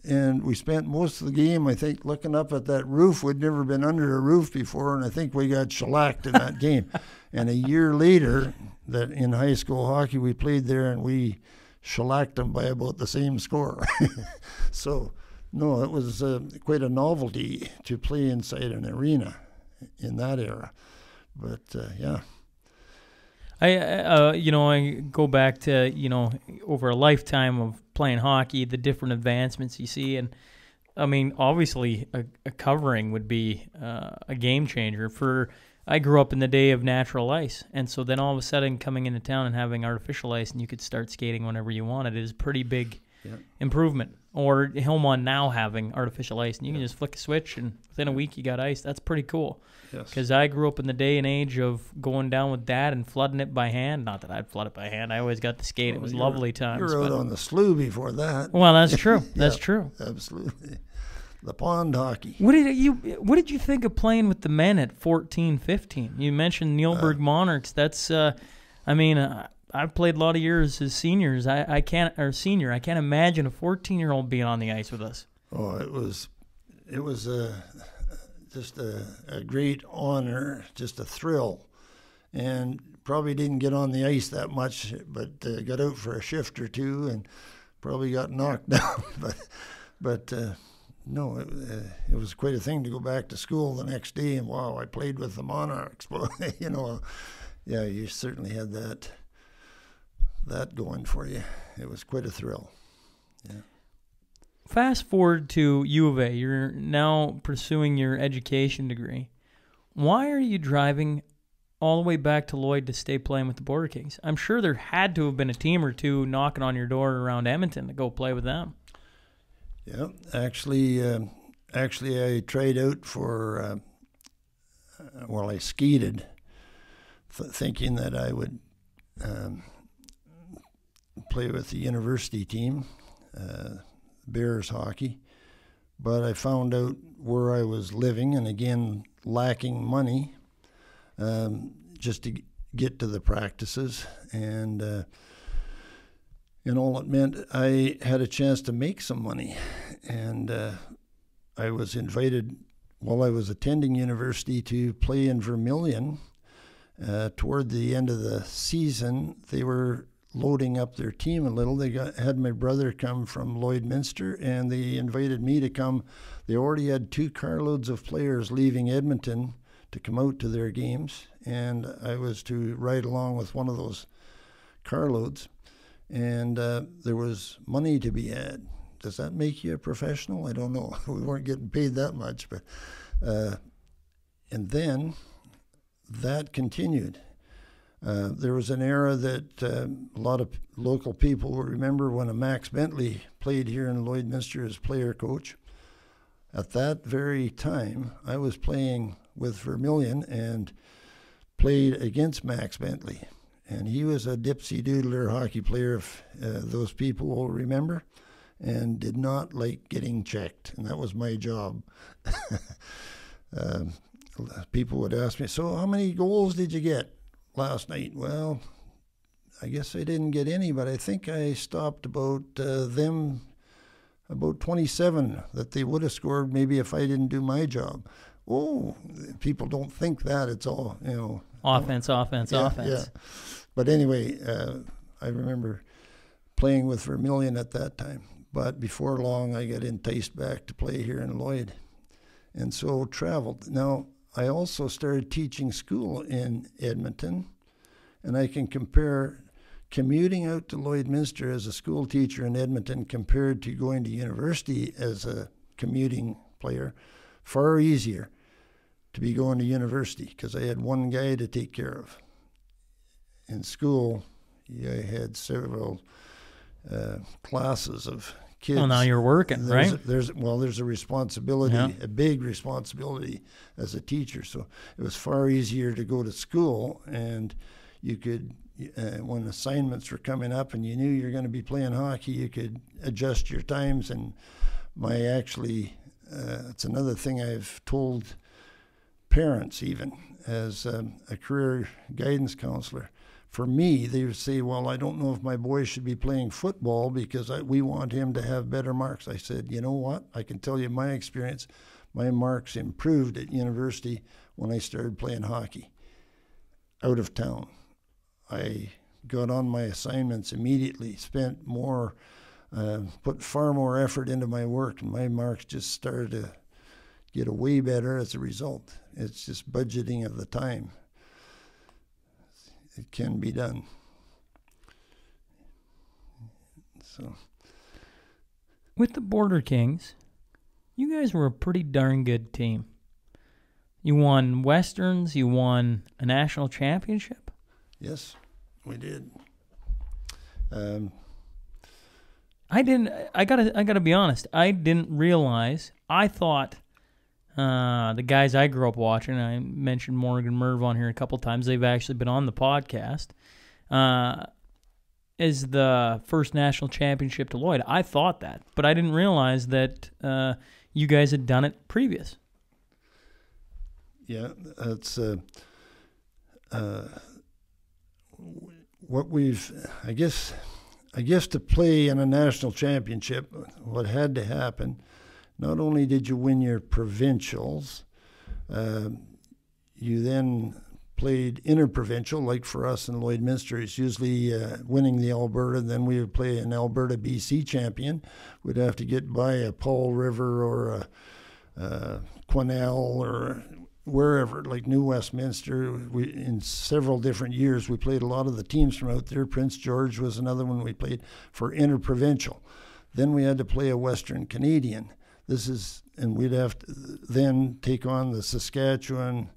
And we spent most of the game, I think, looking up at that roof. We'd never been under a roof before, and I think we got shellacked in that game. And a year later, that in high school hockey, we played there, and we shellacked them by about the same score. So, no, it was quite a novelty to play inside an arena in that era. But, yeah. I go back to, over a lifetime of playing hockey, the different advancements you see. And, I mean, obviously a covering would be a game changer. I grew up in the day of natural ice. And so then all of a sudden coming into town and having artificial ice and you could start skating whenever you wanted is a pretty big improvement. Or Hillmont now having artificial ice. And you can just flick a switch and within a week you got ice. That's pretty cool. Because I grew up in the day and age of going down with Dad and flooding it by hand. Not that I'd flood it by hand. I always got to skate. It was lovely times. You were out on the slough before that. Well, that's true. That's true. Absolutely. The pond hockey. What did you think of playing with the men at 14, 15? You mentioned Neilburg Monarchs. That's I've played a lot of years as seniors. I can't imagine a 14-year-old being on the ice with us. Oh, it was just a great honor, just a thrill, and probably didn't get on the ice that much, but got out for a shift or two and probably got knocked down. But no, it was quite a thing to go back to school the next day and wow, I played with the Monarchs. Yeah, you certainly had that going for you. It was quite a thrill. Yeah. Fast forward to U of A. You're now pursuing your education degree. Why are you driving all the way back to Lloyd to stay playing with the Border Kings? I'm sure there had to have been a team or two knocking on your door around Edmonton to go play with them. Yeah, actually, I tried out for. I skated, thinking that I would play with the university team. Bears hockey, but I found out where I was living, and again lacking money just to get to the practices, and all it meant I had a chance to make some money, and I was invited while I was attending university to play in Vermilion. Toward the end of the season, they were loading up their team a little. They had my brother come from Lloydminster, and they invited me to come. They already had 2 carloads of players leaving Edmonton to come out to their games, and I was to ride along with one of those carloads, and there was money to be had. Does that make you a professional? I don't know. We weren't getting paid that much, but and then that continued. There was an era that a lot of local people will remember when a Max Bentley played here in Lloydminster as player coach. At that very time, I was playing with Vermilion and played against Max Bentley. And he was a dipsy-doodler hockey player, if those people will remember, and did not like getting checked. And that was my job. People would ask me, so how many goals did you get last night? Well, I guess I didn't get any, but I think I stopped about 27 that they would have scored maybe if I didn't do my job. Oh, people don't think that. It's all, Offense. Yeah. But anyway, I remember playing with Vermilion at that time. But before long, I got enticed back to play here in Lloyd. And so traveled. Now, I also started teaching school in Edmonton, and I can compare commuting out to Lloydminster as a school teacher in Edmonton compared to going to university as a commuting player, far easier to be going to university because I had one guy to take care of. In school, I had several classes of kids. Well, now you're working, right? There's a responsibility, Yeah. a big responsibility as a teacher. So it was far easier to go to school, and you could, when assignments were coming up and you knew you're going to be playing hockey, you could adjust your times. And it's another thing I've told parents, even as a career guidance counselor. For me, they would say, well, I don't know if my boy should be playing football because we want him to have better marks. I said, you know what? I can tell you my experience. My marks improved at university when I started playing hockey out of town. I got on my assignments immediately, put far more effort into my work, and my marks just started to get way better as a result. It's just budgeting of the time. It can be done. So, With the Border Kings, you guys were a pretty darn good team. You won Westerns, you won a national championship. yes, we did. I gotta be honest, I didn't realize. I thought the guys I grew up watching, I mentioned Morgan Merv on here a couple times, they've actually been on the podcast, is the first national championship to Lloyd. I thought that, but I didn't realize that you guys had done it previous. Yeah, that's what we've, I guess to play in a national championship, what had to happen, not only did you win your provincials, you then played interprovincial, like for us in Lloydminster, it's usually winning the Alberta, then we would play an Alberta BC champion. We'd have to get by a Paul River or a Quesnel or wherever, like New Westminster. In several different years, we played a lot of the teams from out there. Prince George was another one we played for interprovincial. Then we had to play a Western Canadian. And we'd have to then take on the Saskatchewan,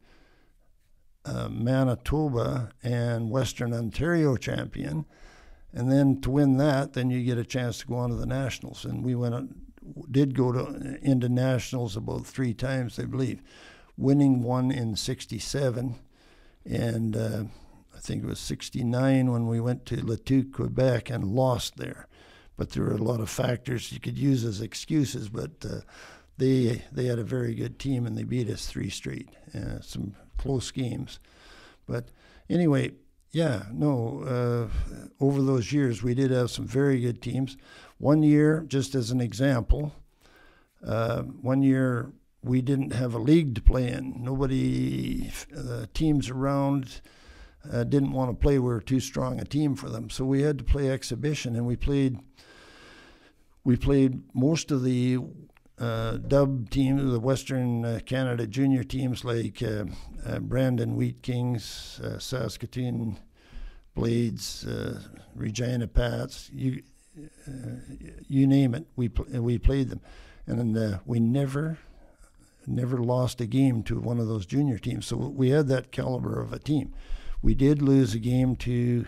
Manitoba, and Western Ontario champion. And then to win that, then you get a chance to go on to the Nationals. And we did go into Nationals about 3 times, I believe. Winning one in 67, and I think it was 69 when we went to Latuque, Quebec, and lost there. But there were a lot of factors you could use as excuses, but they had a very good team, and they beat us 3 straight, some close games. But anyway, over those years, we did have some very good teams. One year, just as an example, one year we didn't have a league to play in. Nobody, teams around didn't want to play. We were too strong a team for them. So we had to play exhibition, and we played most of the dub teams, the Western Canada junior teams like Brandon Wheat Kings, Saskatoon Blades, Regina Pats, you name it, we played them. And we never lost a game to one of those junior teams. So we had that caliber of a team. We did lose a game to,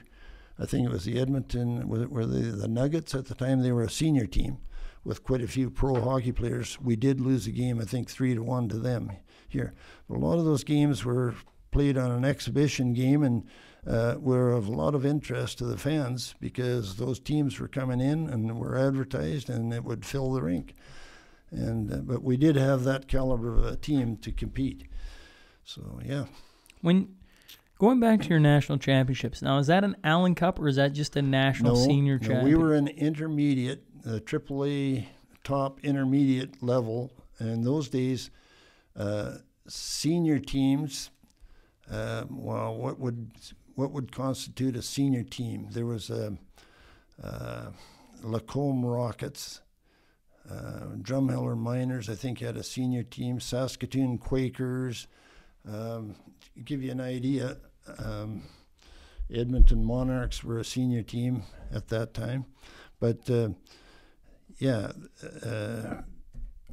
I think it was the Edmonton, were they the Nuggets at the time? They were a senior team with quite a few pro hockey players. We did lose a game, I think 3-1 to them here. But a lot of those games were played on an exhibition game and were of a lot of interest to the fans because those teams were coming in and were advertised, and it would fill the rink. And but we did have that caliber of a team to compete. So yeah. When going back to your national championships, now is that an Allen Cup or is that just a national senior championship? We were an intermediate, AAA top intermediate level. And in those days, senior teams. What would constitute a senior team? There was Lacombe Rockets. Drumheller Miners, I think, had a senior team. Saskatoon Quakers. To give you an idea, Edmonton Monarchs were a senior team at that time, but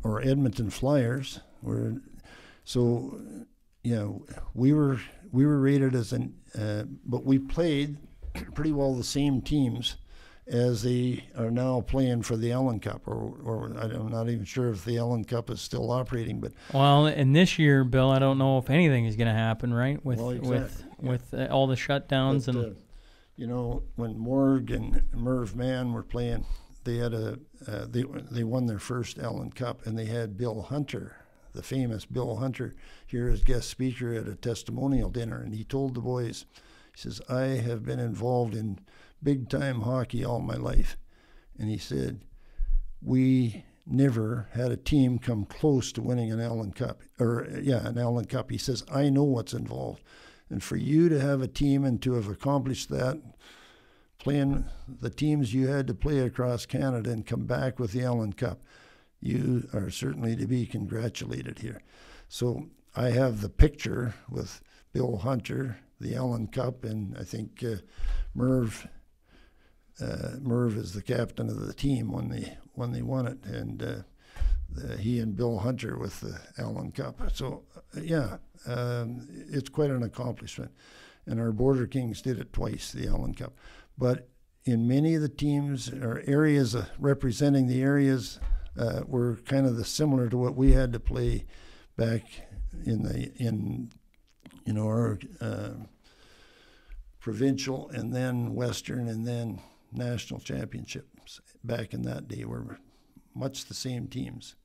or Edmonton Flyers were. So yeah, we were rated as but we played pretty well the same teams as they are now playing for the Allen Cup, or I'm not even sure if the Allen Cup is still operating. But well, and this year, Bill, I don't know if anything is going to happen, right? With all the shutdowns. But, and you know, when Morg and Merv Mann were playing, they had they won their first Allen Cup, and they had Bill Hunter, the famous Bill Hunter, here as guest speaker at a testimonial dinner, and he told the boys, he says, I have been involved in big-time hockey all my life. And he said, we never had a team come close to winning an Allen Cup. An Allen Cup. He says, I know what's involved. And for you to have a team and to have accomplished that, playing the teams you had to play across Canada and come back with the Allen Cup, you are certainly to be congratulated here. So I have the picture with Bill Hunter, the Allen Cup, and I think Merv is the captain of the team when they won it, and he and Bill Hunter with the Allen Cup. So it's quite an accomplishment, and our Border Kings did it twice, the Allen Cup. But in many of the teams or areas representing the areas were kind of similar to what we had to play back in our provincial and then Western and then national championships back in that day were much the same teams.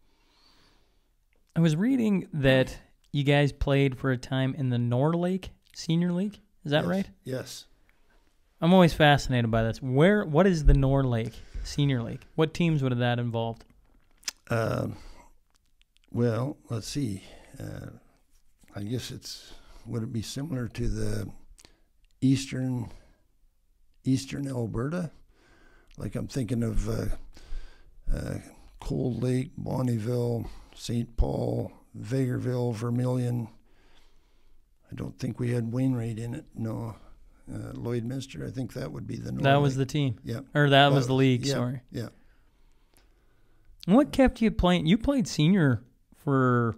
I was reading that you guys played for a time in the Norlake Senior League. Is that right? Yes. I'm always fascinated by this. What is the Norlake Senior League? What teams would that involve? Well, let's see. I guess would it be similar to the Eastern Alberta? Like I'm thinking of Cold Lake, Bonnyville, St. Paul, Vegreville, Vermilion. I don't think we had Wainwright in it. No, Lloydminster. I think that would be the North. That was the team. Yeah, or that was the league. Yeah, sorry. Yeah. And what kept you playing? You played senior for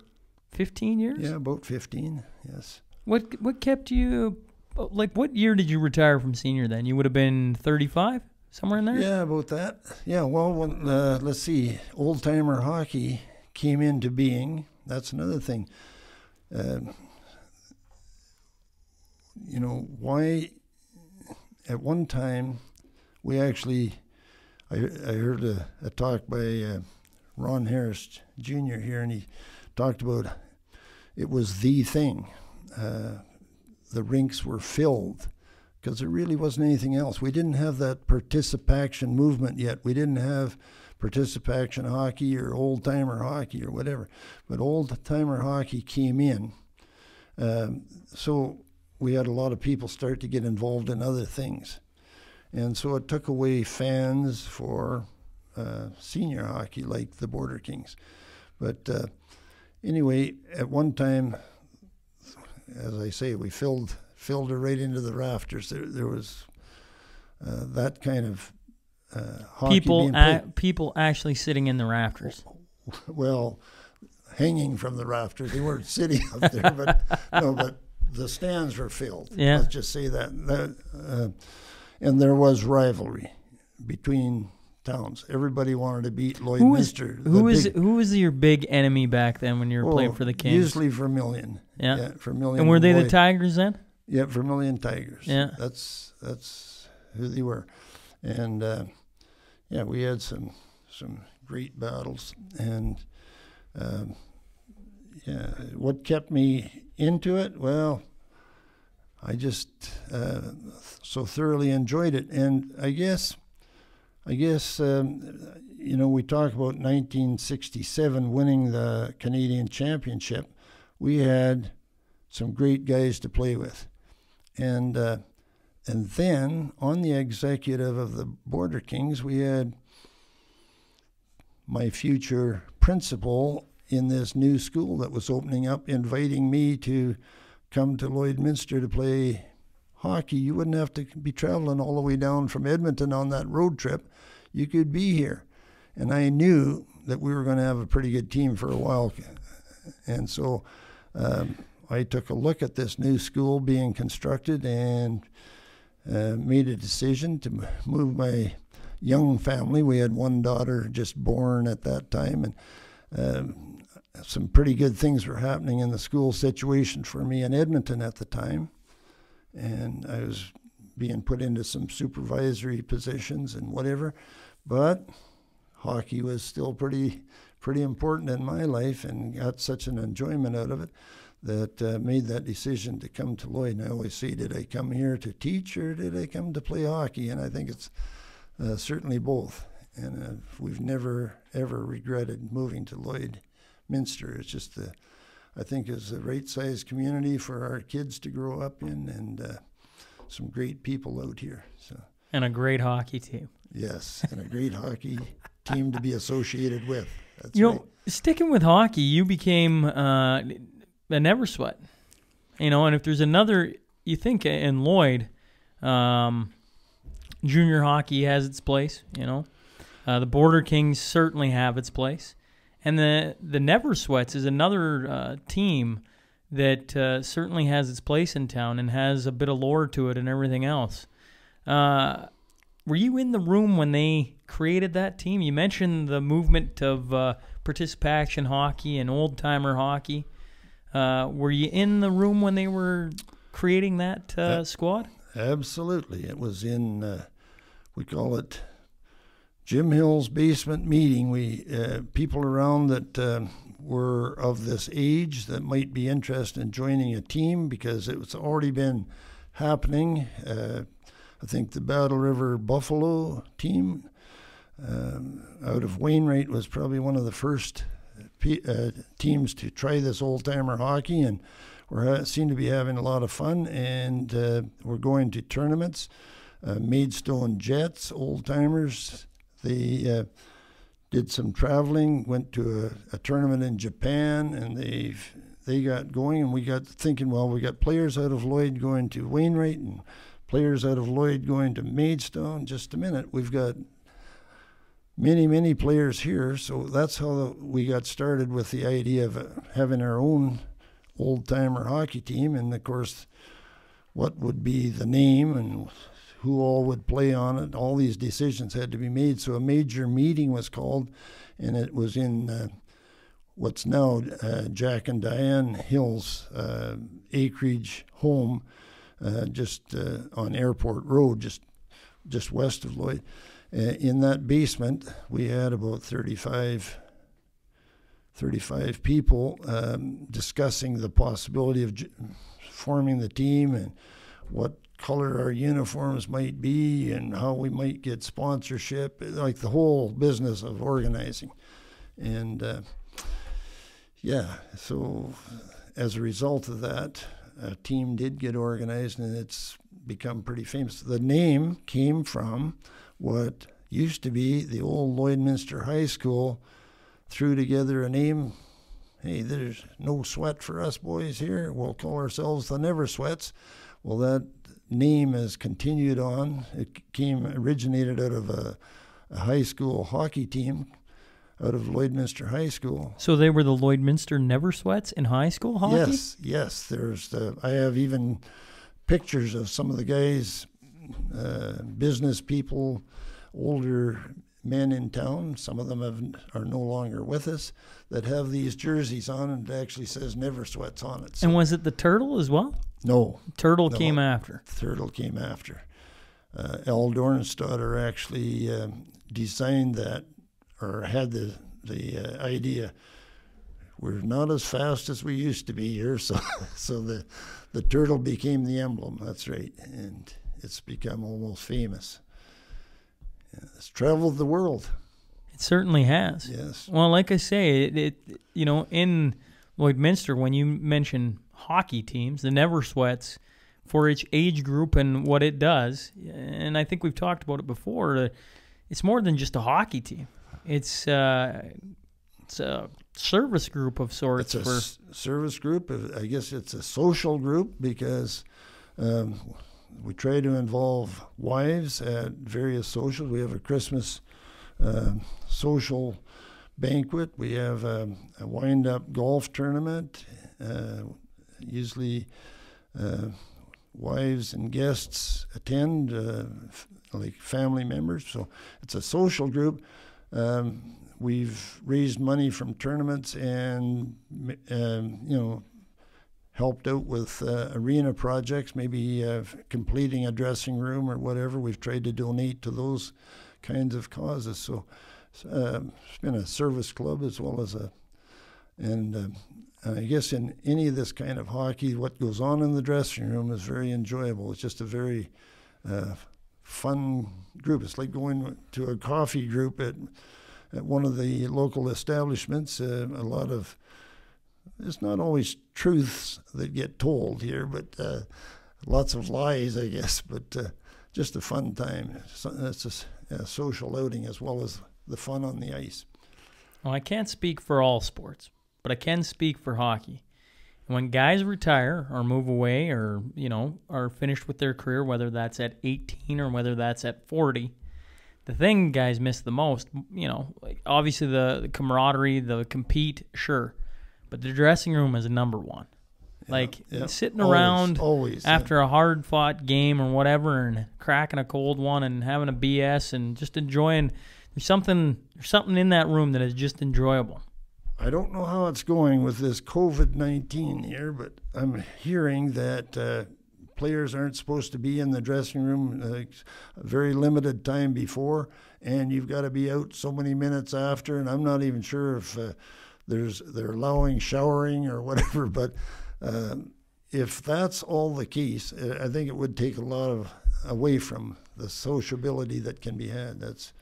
15 years. Yeah, about 15. Yes. What kept you? Like, what year did you retire from senior? Then you would have been 35, somewhere in there. Yeah, about that. Yeah. Well, let's see. Old timer hockey came into being. That's another thing. Why? At one time, we actually, I heard a talk by Ron Harris Jr. here, and he talked about it was the thing. The rinks were filled because there really wasn't anything else. We didn't have that participation movement yet. We didn't have participation hockey or old-timer hockey or whatever. But old-timer hockey came in. So we had a lot of people start to get involved in other things. And so it took away fans for senior hockey like the Border Kings. But anyway, at one time, as I say, we filled it right into the rafters. There was that kind of hockey people actually sitting in the rafters. Well, hanging from the rafters. They weren't sitting up there, but the stands were filled. Yeah. Let's just say that. And there was rivalry between towns. Everybody wanted to beat Lloydminster. Who was your big enemy back then when you were playing for the Kings? Usually Vermilion. Yeah, Vermilion. And were they the Tigers then? Yeah, Vermilion Tigers. Yeah, that's who they were, and we had some great battles, and what kept me into it? Well, I just so thoroughly enjoyed it, and I guess we talk about 1967 winning the Canadian Championship. We had some great guys to play with, and then on the executive of the Border Kings, we had my future principal in this new school that was opening up, inviting me to come to Lloydminster to play hockey, you wouldn't have to be traveling all the way down from Edmonton on that road trip. You could be here. And I knew that we were going to have a pretty good team for a while. And so I took a look at this new school being constructed and made a decision to move my young family. We had one daughter just born at that time, and some pretty good things were happening in the school situation for me in Edmonton at the time. And I was being put into some supervisory positions and whatever, but hockey was still pretty important in my life, and got such an enjoyment out of it that made that decision to come to Lloyd. And I always say, did I come here to teach or did I come to play hockey? And I think it's certainly both. And we've never, ever regretted moving to Lloydminster. It's just, I think it's the right sized community for our kids to grow up in, and some great people out here. So. And a great hockey team. Yes, and a great hockey team to be associated with. That's you right. know, sticking with hockey, you became a never sweat. You know, and if there's another, you think in Lloyd, junior hockey has its place. You know, the Border Kings certainly have its place, and the Never Sweats is another team that certainly has its place in town and has a bit of lore to it and everything else. Were you in the room when they created that team? You mentioned the movement of participation hockey and old-timer hockey. Were you in the room when they were creating that squad? Absolutely. It was in, we call it Jim Hill's basement meeting. We people around that were of this age that might be interested in joining a team, because it was already been happening. I think the Battle River Buffalo team out of Wainwright was probably one of the first teams to try this old-timer hockey, and we seem to be having a lot of fun, and we're going to tournaments. Maidstone Jets, old-timers, they did some traveling, went to a tournament in Japan, and they got going, and we got thinking, well, we got players out of Lloyd going to Wainwright and players out of Lloyd going to Maidstone. Just a minute, we've got many players here. So that's how we got started with the idea of having our own old-timer hockey team. And of course, what would be the name and who all would play on it, all these decisions had to be made. So a major meeting was called, and it was in what's now Jack and Diane Hill's acreage home, just on Airport Road, just west of Lloyd. In that basement, we had about 35 people discussing the possibility of forming the team and what color our uniforms might be and how we might get sponsorship, like the whole business of organizing. And so as a result of that, a team did get organized, and it's become pretty famous. The name came from what used to be the old Lloydminster High School threw together a name. Hey, there's no sweat for us boys here. We'll call ourselves the Never Sweats. Well, that name has continued on. It originated out of a high school hockey team out of Lloydminster High School. So they were the Lloydminster Never Sweats in high school hockey? Yes. I have even pictures of some of the guys, business people, older men in town. Some of them are no longer with us, that have these jerseys on, and it actually says Never Sweats on it. So, and was it the Turtle as well? No. Turtle came after. Turtle came after. Al Dornstadter actually designed that, or had the idea. We're not as fast as we used to be here, so the turtle became the emblem. That's right, and it's become almost famous. It's traveled the world. It certainly has. Yes. Well, like I say, it in Lloydminster, when you mention hockey teams, the Never Sweats, for its age group and what it does, and I think we've talked about it before, it's more than just a hockey team. It's a service group of sorts. It's a service group. I guess it's a social group, because we try to involve wives at various socials. We have a Christmas social banquet. We have a wind-up golf tournament. Usually wives and guests attend, like family members. So it's a social group. We've raised money from tournaments and, helped out with arena projects, maybe completing a dressing room or whatever. We've tried to donate to those kinds of causes. So it's been a service club as well as I guess in any of this kind of hockey, what goes on in the dressing room is very enjoyable. It's just a very fun group. It's like going to a coffee group at one of the local establishments. It's not always truths that get told here, but lots of lies, I guess, but just a fun time. It's a social outing as well as the fun on the ice. Well, I can't speak for all sports, but I can speak for hockey. When guys retire or move away or, are finished with their career, whether that's at 18 or whether that's at 40, the thing guys miss the most, obviously the camaraderie, the compete, sure. But the dressing room is number one. Sitting around after a hard-fought game or whatever and cracking a cold one and having a BS and just enjoying. There's something in that room that is just enjoyable. I don't know how it's going with this COVID-19 here, but I'm hearing that players aren't supposed to be in the dressing room a very limited time before, and you've got to be out so many minutes after, and I'm not even sure if they're allowing showering or whatever, but if that's all the case, I think it would take a lot away from the sociability that can be had. That's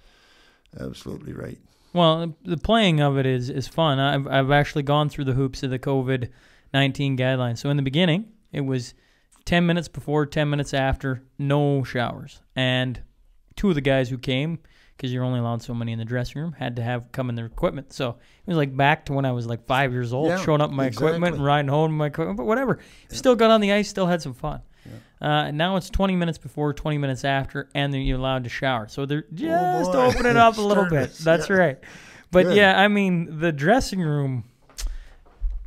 absolutely right. Well, the playing of it is fun. I've actually gone through the hoops of the COVID-19 guidelines. So in the beginning, it was 10 minutes before, 10 minutes after, no showers. And two of the guys who came, because you're only allowed so many in the dressing room, had to come in their equipment. So it was like back to when I was like 5 years old, showing up in my equipment and riding home in my equipment, but whatever. Still got on the ice, still had some fun. Now it's 20 minutes before, 20 minutes after, and then you're allowed to shower. So they're just opening it up a little bit. That's right. But good. Yeah, I mean, the dressing room,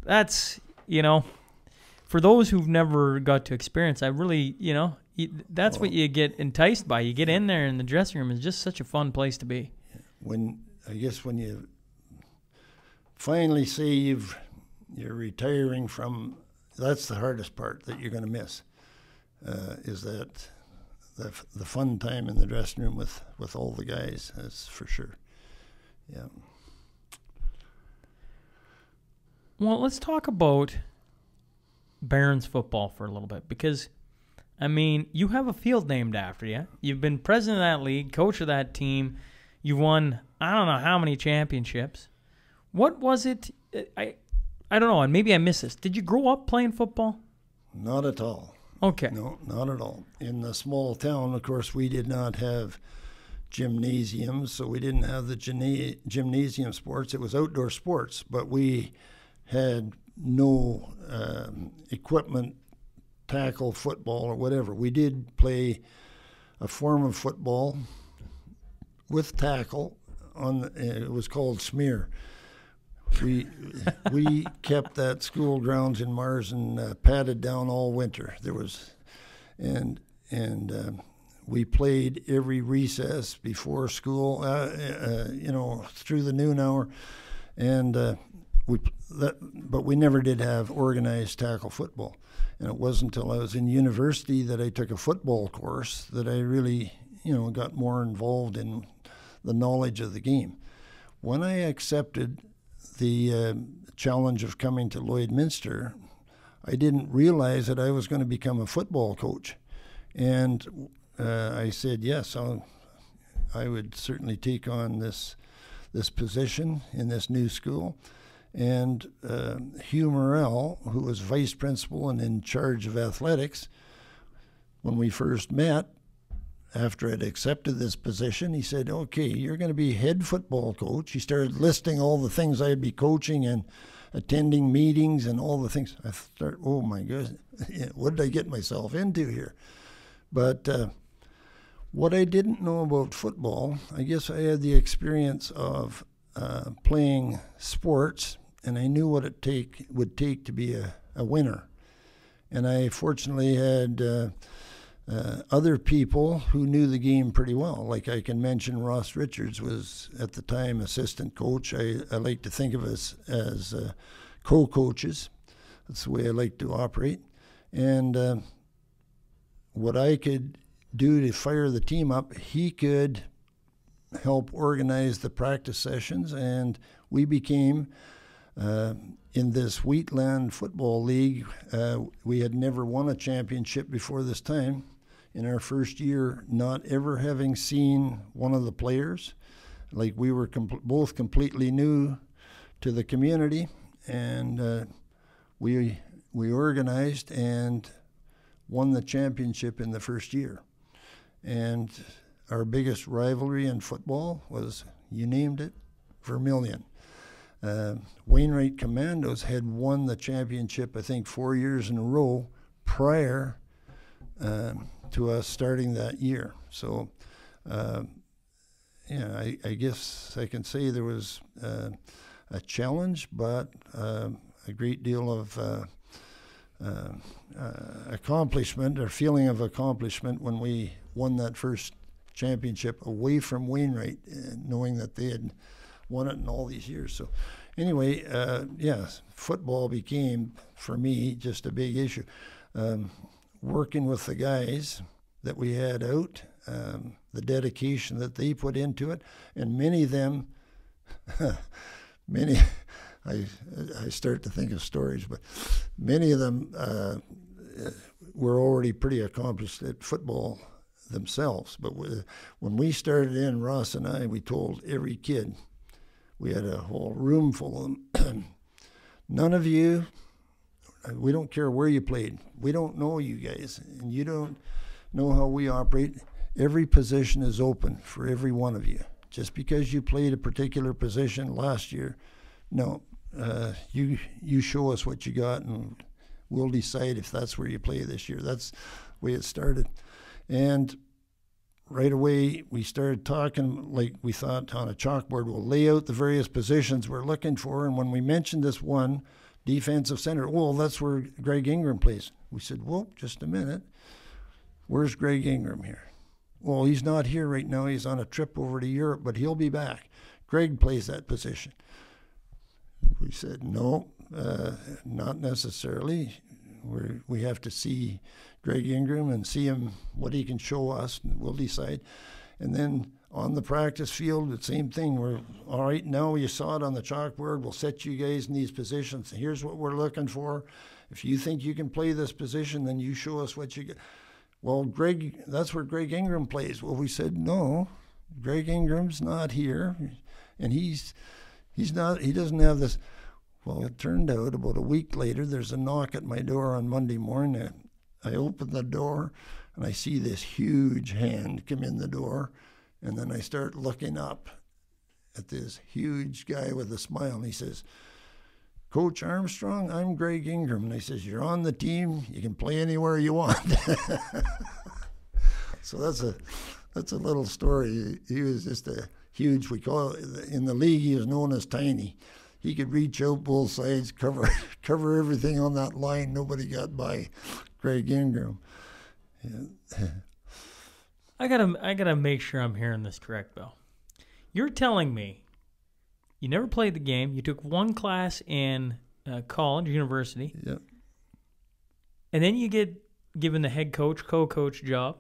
that's, for those who've never got to experience, I really, that's what you get enticed by. You get in there, and the dressing room is just such a fun place to be. When you finally say you're retiring from, that's the hardest part that you're going to miss, is that the fun time in the dressing room with all the guys. That's for sure. Yeah. Well, let's talk about Barons football for a little bit, because you have a field named after you. You've been president of that league, coach of that team. You've won I don't know how many championships. What was it? I don't know, and maybe I missed this. Did you grow up playing football? Not at all. Okay. No, not at all. In the small town, of course, we did not have gymnasiums, so we didn't have the gymnasium sports. It was outdoor sports, but we had no equipment, tackle, football, or whatever. We did play a form of football with tackle. It was called smear. We kept that school grounds in Marsden padded down all winter. There was, and we played every recess before school, through the noon hour, and but we never did have organized tackle football. And it wasn't until I was in university that I took a football course that I really, got more involved in the knowledge of the game. When I accepted the challenge of coming to Lloydminster, I didn't realize that I was going to become a football coach. And I said, yes, I would certainly take on this position in this new school. And Hugh Morrell, who was vice principal and in charge of athletics, when we first met, after I'd accepted this position, he said, okay, you're going to be head football coach. He started listing all the things I'd be coaching and attending meetings and all the things. I thought, oh my goodness, what did I get myself into here? But what I didn't know about football, I guess I had the experience of playing sports, and I knew what it would take to be a winner. And I fortunately had other people who knew the game pretty well. Like I can mention Ross Richards was at the time assistant coach. I like to think of us as co-coaches. That's the way I like to operate. And what I could do to fire the team up, he could help organize the practice sessions, and we became in this Wheatland Football League, we had never won a championship before this time. In our first year, not ever having seen one of the players, like we were both completely new to the community, and we organized and won the championship in the first year. And our biggest rivalry in football was, you named it, Vermilion. Wainwright Commandos had won the championship, I think, 4 years in a row prior to us starting that year. So, yeah, I guess I can say there was a challenge, but a great deal of accomplishment or feeling of accomplishment when we won that first championship away from Wainwright, knowing that they had won it in all these years. So anyway, yeah, football became, for me, just a big issue. Working with the guys that we had out, the dedication that they put into it, and many of them, I start to think of stories, but many of them were already pretty accomplished at football themselves. But when we started in, Ross and I, we told every kid, we had a whole room full of them, none of you, we don't care where you played. We don't know you guys, and you don't know how we operate. Every position is open for every one of you. Just because you played a particular position last year, no, you show us what you got, and we'll decide if that's where you play this year. That's the way it started. And right away, we started talking like we thought on a chalkboard. We'll lay out the various positions we're looking for, and when we mentioned this one, defensive center, well, that's where Greg Ingram plays. We said, well, just a minute. Where's Greg Ingram here? Well, he's not here right now. He's on a trip over to Europe, but he'll be back. Greg plays that position. We said, no, not necessarily. We have to see Greg Ingram and see him, what he can show us, and we'll decide. And then on the practice field, the same thing. We're, all right, now you saw it on the chalkboard. We'll set you guys in these positions. Here's what we're looking for. If you think you can play this position, then you show us what you get. Well, Greg, that's where Greg Ingram plays. Well, we said, no, Greg Ingram's not here. And he's not, he doesn't have this. Well, it turned out about a week later, there's a knock at my door on Monday morning. I open the door, and I see this huge hand come in the door. And then I start looking up at this huge guy with a smile, and he says, Coach Armstrong, I'm Greg Ingram. And I says, you're on the team. You can play anywhere you want. So that's a little story. He was just a huge, we call it, in the league, he was known as Tiny. He could reach out both sides, cover everything on that line. Nobody got by Greg Ingram. Yeah. I gotta make sure I'm hearing this correct, Bill. You're telling me you never played the game. You took one class in college, university. Yep. And then you get given the head coach, co-coach job.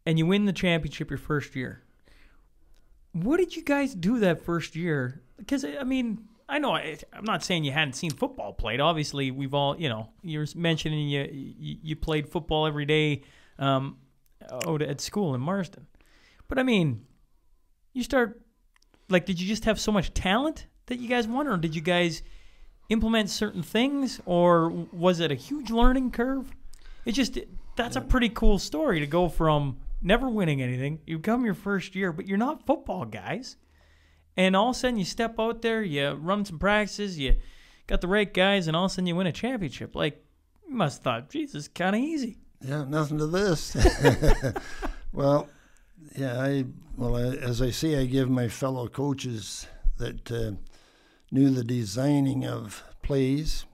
And you win the championship your first year. What did you guys do that first year? Because, I mean, I know I'm not saying you hadn't seen football played. Obviously, we've all, you're mentioning you played football every day out at school in Marsden. But, I mean, you start, like, did you just have so much talent that you guys won? Or did you guys implement certain things? Or was it a huge learning curve? That's a pretty cool story to go from never winning anything. You come your first year, but you're not football guys. And all of a sudden you step out there, you run some practices, you got the right guys, and all of a sudden you win a championship. Like, you must have thought, Jesus, kind of easy. Yeah, nothing to this. Well, yeah, as I say, I give my fellow coaches that knew the designing of plays.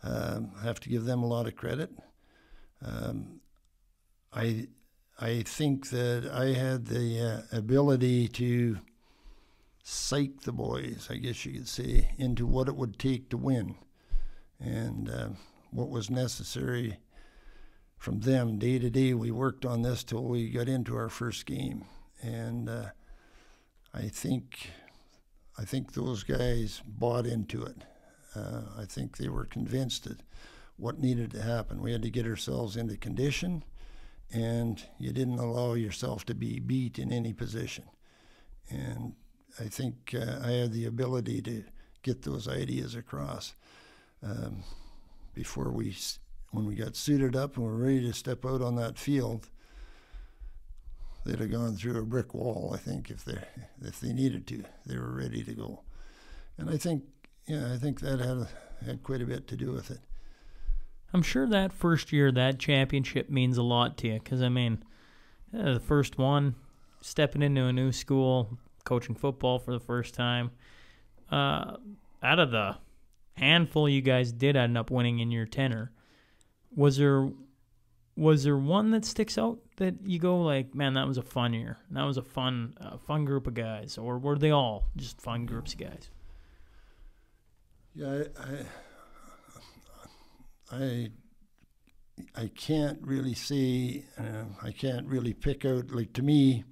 I have to give them a lot of credit. I think that I had the ability to psych the boys, I guess you could say, into what it would take to win, and what was necessary from them day to day. We worked on this till we got into our first game, and I think those guys bought into it. I think they were convinced that what needed to happen. We had to get ourselves into condition, and you didn't allow yourself to be beat in any position. And I think I had the ability to get those ideas across before when we got suited up and were ready to step out on that field. They'd have gone through a brick wall, I think, if they needed to. They were ready to go. And I think that had quite a bit to do with it. I'm sure that first year, that championship means a lot to you, because, I mean, the first one, stepping into a new school, coaching football for the first time. Out of the handful you guys did end up winning in your tenure, was there one that sticks out that you go like, man, that was a fun year, that was a fun group of guys, or were they all just fun groups of guys? Yeah, I can't really say, I can't really pick out, like, to me,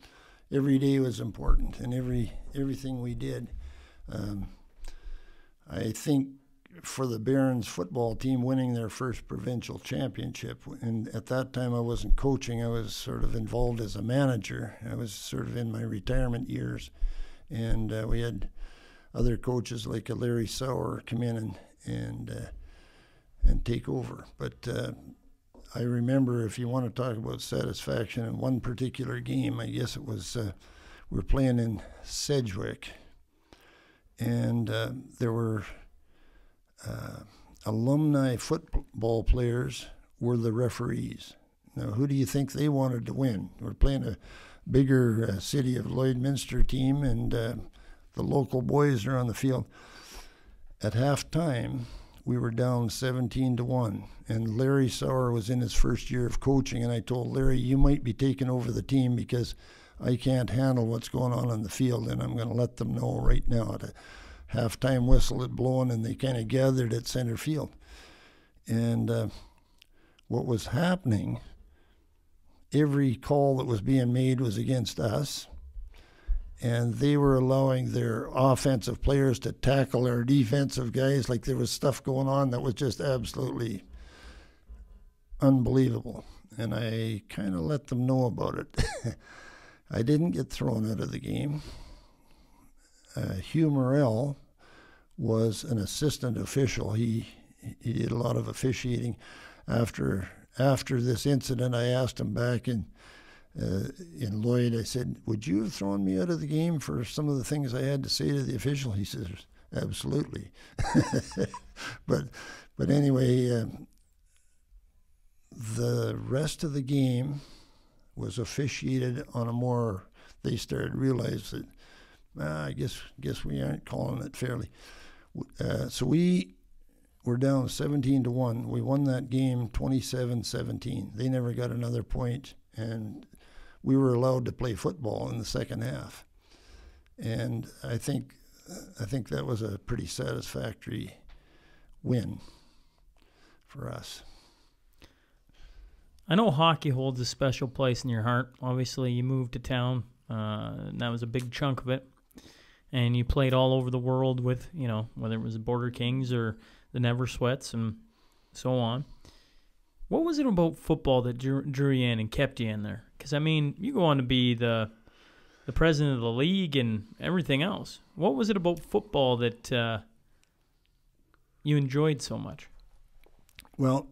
every day was important, and everything we did. I think for the Barons football team, winning their first provincial championship, and at that time I wasn't coaching, I was sort of involved as a manager. I was sort of in my retirement years, and we had other coaches like a Larry Sauer come in and take over. But I remember, if you want to talk about satisfaction in one particular game, I guess it was we were playing in Sedgwick, and there were alumni football players were the referees. Now, who do you think they wanted to win? We're playing a bigger city of Lloydminster team, and the local boys are on the field. At halftime, we were down 17-1, and Larry Sauer was in his first year of coaching, and I told Larry, you might be taking over the team because I can't handle what's going on the field, and I'm going to let them know right now. The halftime whistle had blown, and they kind of gathered at center field. And what was happening, every call that was being made was against us, and they were allowing their offensive players to tackle our defensive guys. Like, there was stuff going on that was just absolutely unbelievable. And I kind of let them know about it. I didn't get thrown out of the game. Hugh Morrell was an assistant official. He did a lot of officiating. After this incident, I asked him back in Lloyd, I said, would you have thrown me out of the game for some of the things I had to say to the official? He says, absolutely. But anyway, the rest of the game was officiated on a more, they started to realize that, I guess we aren't calling it fairly. So we were down 17-1. We won that game 27-17. They never got another point, and we were allowed to play football in the second half. And I think that was a pretty satisfactory win for us. I know hockey holds a special place in your heart. Obviously, you moved to town, and that was a big chunk of it. And you played all over the world with, whether it was the Border Kings or the Never Sweats and so on. What was it about football that drew you in and kept you in there? Because, I mean, you go on to be the president of the league and everything else. What was it about football that you enjoyed so much? Well,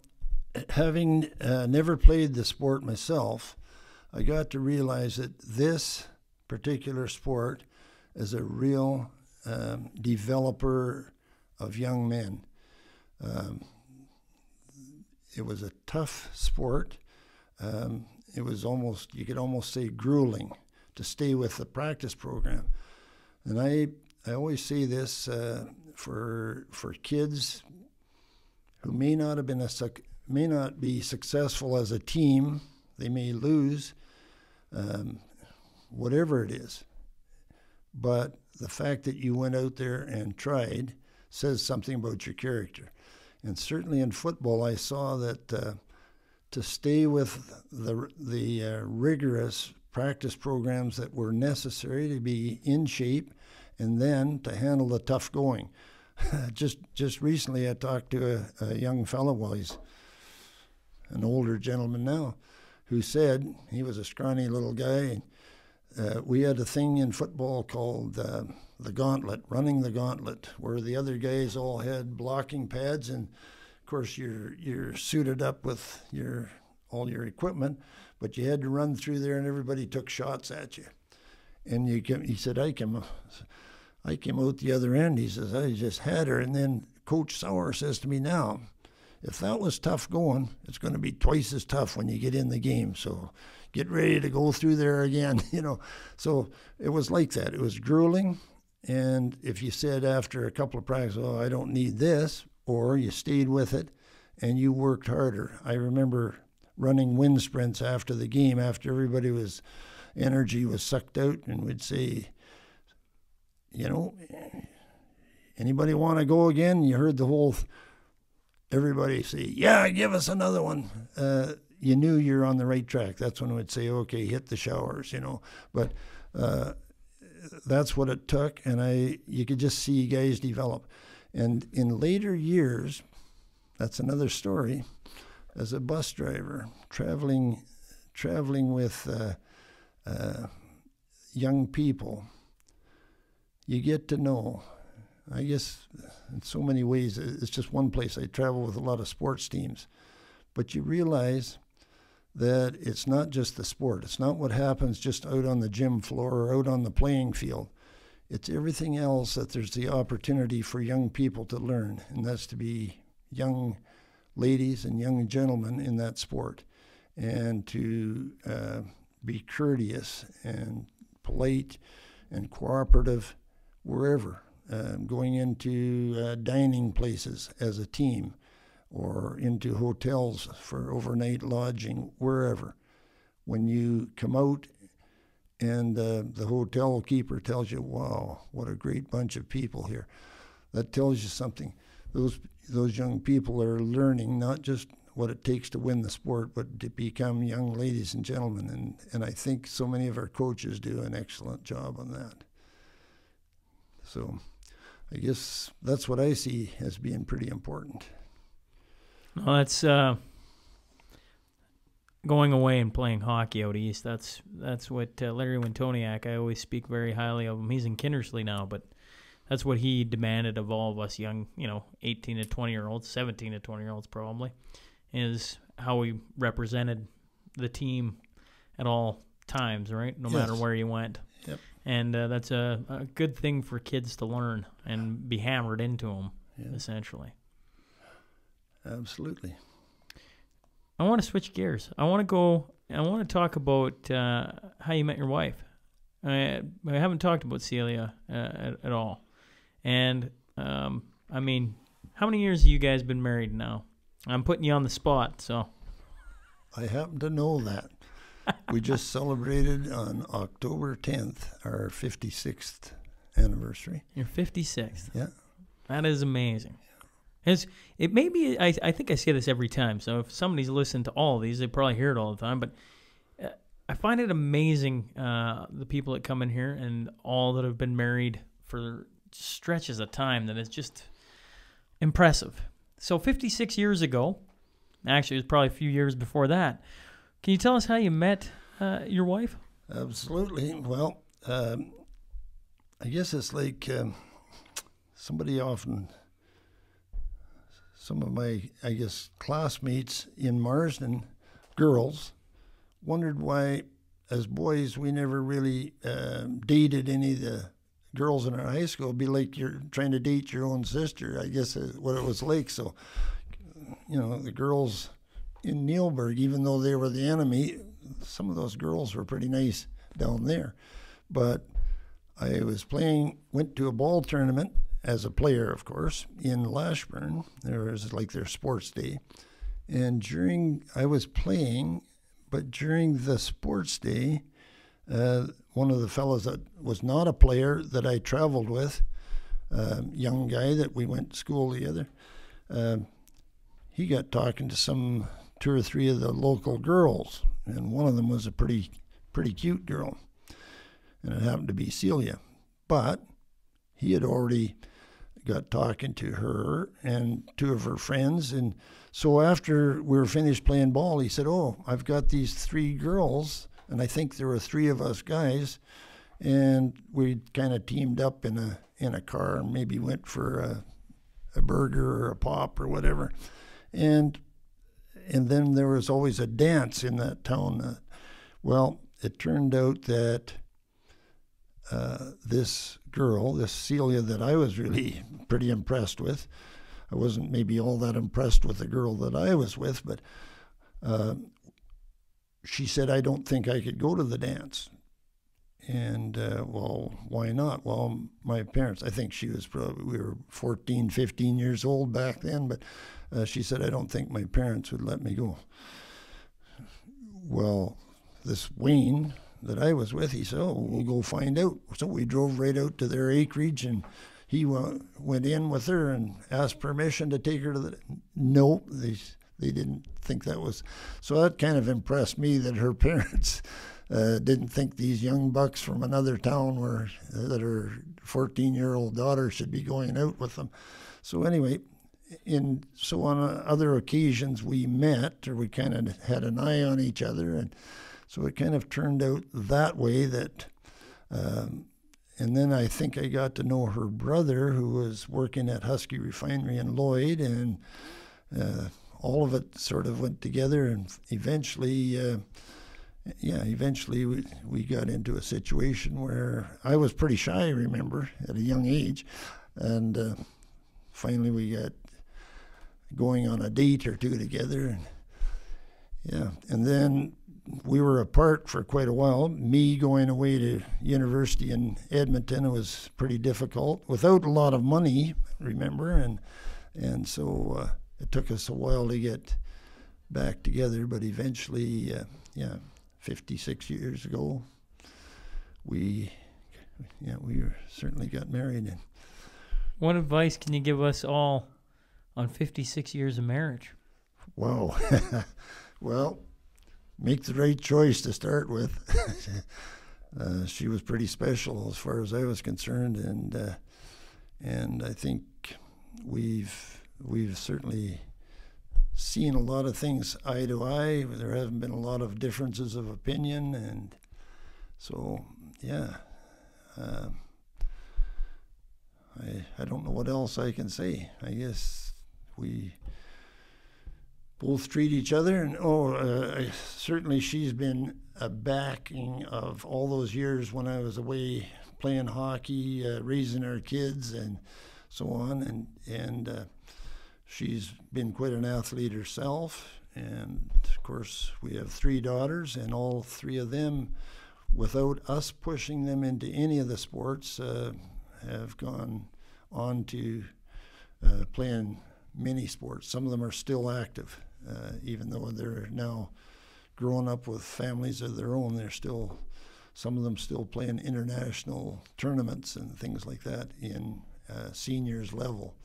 having never played the sport myself, I got to realize that this particular sport is a real developer of young men. It was a tough sport. it was almost, you could almost say, grueling to stay with the practice program. And I always say this for kids who may not be successful as a team, they may lose, whatever it is. But the fact that you went out there and tried says something about your character. And certainly in football, I saw that to stay with the rigorous practice programs that were necessary to be in shape, and then to handle the tough going. Just recently, I talked to a young fellow, well, he's an older gentleman now, who said, he was a scrawny little guy, we had a thing in football called the gauntlet, running the gauntlet, where the other guys all had blocking pads, and of course you're suited up with all your equipment, but you had to run through there, and everybody took shots at you. And he said, I came out the other end. He says, I just had her. And then Coach Sauer says to me, now, if that was tough going, it's going to be twice as tough when you get in the game. So get ready to go through there again, you know. So it was like that. It was grueling. And if you said after a couple of practices, oh, I don't need this, or you stayed with it and you worked harder. I remember running wind sprints after the game, after everybody energy was sucked out, and we'd say, you know, anybody want to go again? You heard everybody say, yeah, give us another one. You knew you're on the right track. That's when we'd say, okay, hit the showers, you know. But that's what it took, and you could just see guys develop. And in later years, that's another story, as a bus driver, traveling with young people, you get to know, I guess in so many ways, it's just one place. I travel with a lot of sports teams, but you realize that it's not just the sport. It's not what happens just out on the gym floor or out on the playing field. It's everything else that there's the opportunity for young people to learn, and that's to be young ladies and young gentlemen in that sport, and to be courteous and polite and cooperative wherever, going into dining places as a team, or into hotels for overnight lodging, wherever. When you come out and the hotel keeper tells you, wow, what a great bunch of people here, that tells you something. Those young people are learning not just what it takes to win the sport, but to become young ladies and gentlemen. And I think so many of our coaches do an excellent job on that. So I guess that's what I see as being pretty important. Well, that's going away and playing hockey out east. That's what Larry Wintoniak, I always speak very highly of him. He's in Kindersley now, but that's what he demanded of all of us young, 18 to 20-year-olds, 17 to 20-year-olds probably, is how we represented the team at all times, right? No matter where you went. Yep. And that's a good thing for kids to learn and be hammered into them, essentially. Absolutely. I want to switch gears. I want to talk about how you met your wife. I haven't talked about Celia at all. And, I mean, how many years have you guys been married now? I'm putting you on the spot, so. I happen to know that. We just celebrated on October 10th our 56th anniversary. Your 56th. Yeah. That is amazing. It may be, I think I say this every time, so if somebody's listened to all of these, they probably hear it all the time, but I find it amazing, the people that come in here and all that have been married for stretches of time, that it's just impressive. So 56 years ago, actually it was probably a few years before that, can you tell us how you met your wife? Absolutely. Well, I guess it's like some of my, classmates in Marsden, girls, wondered why, as boys, we never really dated any of the girls in our high school. It'd be like you're trying to date your own sister, I guess is what it was like. So, the girls in Neilburg, even though they were the enemy, some of those girls were pretty nice down there. But I went to a ball tournament as a player, of course, in Lashburn. There was like their sports day. And I was playing, but during the sports day, one of the fellows that was not a player that I traveled with, young guy that we went to school together, he got talking to two or three of the local girls, and one of them was a pretty cute girl, and it happened to be Celia. But he had already got talking to her and two of her friends, and so after we were finished playing ball, he said, "Oh, I've got these three girls, and I think there were three of us guys, and we kind of teamed up in a car and maybe went for a burger or a pop or whatever, and then there was always a dance in that town." Well, it turned out that this girl, this Celia that I was really pretty impressed with, I wasn't maybe all that impressed with the girl that I was with, but she said, "I don't think I could go to the dance." And, well, why not? Well, my parents, I think we were 14, 15 years old back then, but she said, "I don't think my parents would let me go." Well, this Wayne that I was with, he said, "Oh, we'll go find out." So we drove right out to their acreage, and he went in with her and asked permission to take her to the... Nope, they didn't think that was... So that kind of impressed me that her parents didn't think these young bucks from another town that her 14-year-old daughter should be going out with them. So anyway, on other occasions we met, or we kind of had an eye on each other, and so it kind of turned out that way that... and then I think I got to know her brother, who was working at Husky Refinery in Lloyd, and all of it sort of went together, and eventually we got into a situation where I was pretty shy, I remember, at a young age, and finally we got going on a date or two together, and then we were apart for quite a while. Me going away to university in Edmonton, it was pretty difficult, without a lot of money, remember, and so it took us a while to get back together, but eventually, 56 years ago, we certainly got married. And what advice can you give us all on 56 years of marriage? Wow. Well, make the right choice to start with. She was pretty special as far as I was concerned, and I think we've certainly seen a lot of things eye to eye. There haven't been a lot of differences of opinion, and so I don't know what else I can say. I guess we both treat each other, and certainly she's been a backing of all those years when I was away playing hockey, raising our kids, and so on, and she's been quite an athlete herself, and of course we have three daughters, and all three of them, without us pushing them into any of the sports, have gone on to playing many sports. Some of them are still active. Even though they're now grown up with families of their own, some of them still playing international tournaments and things like that in seniors level.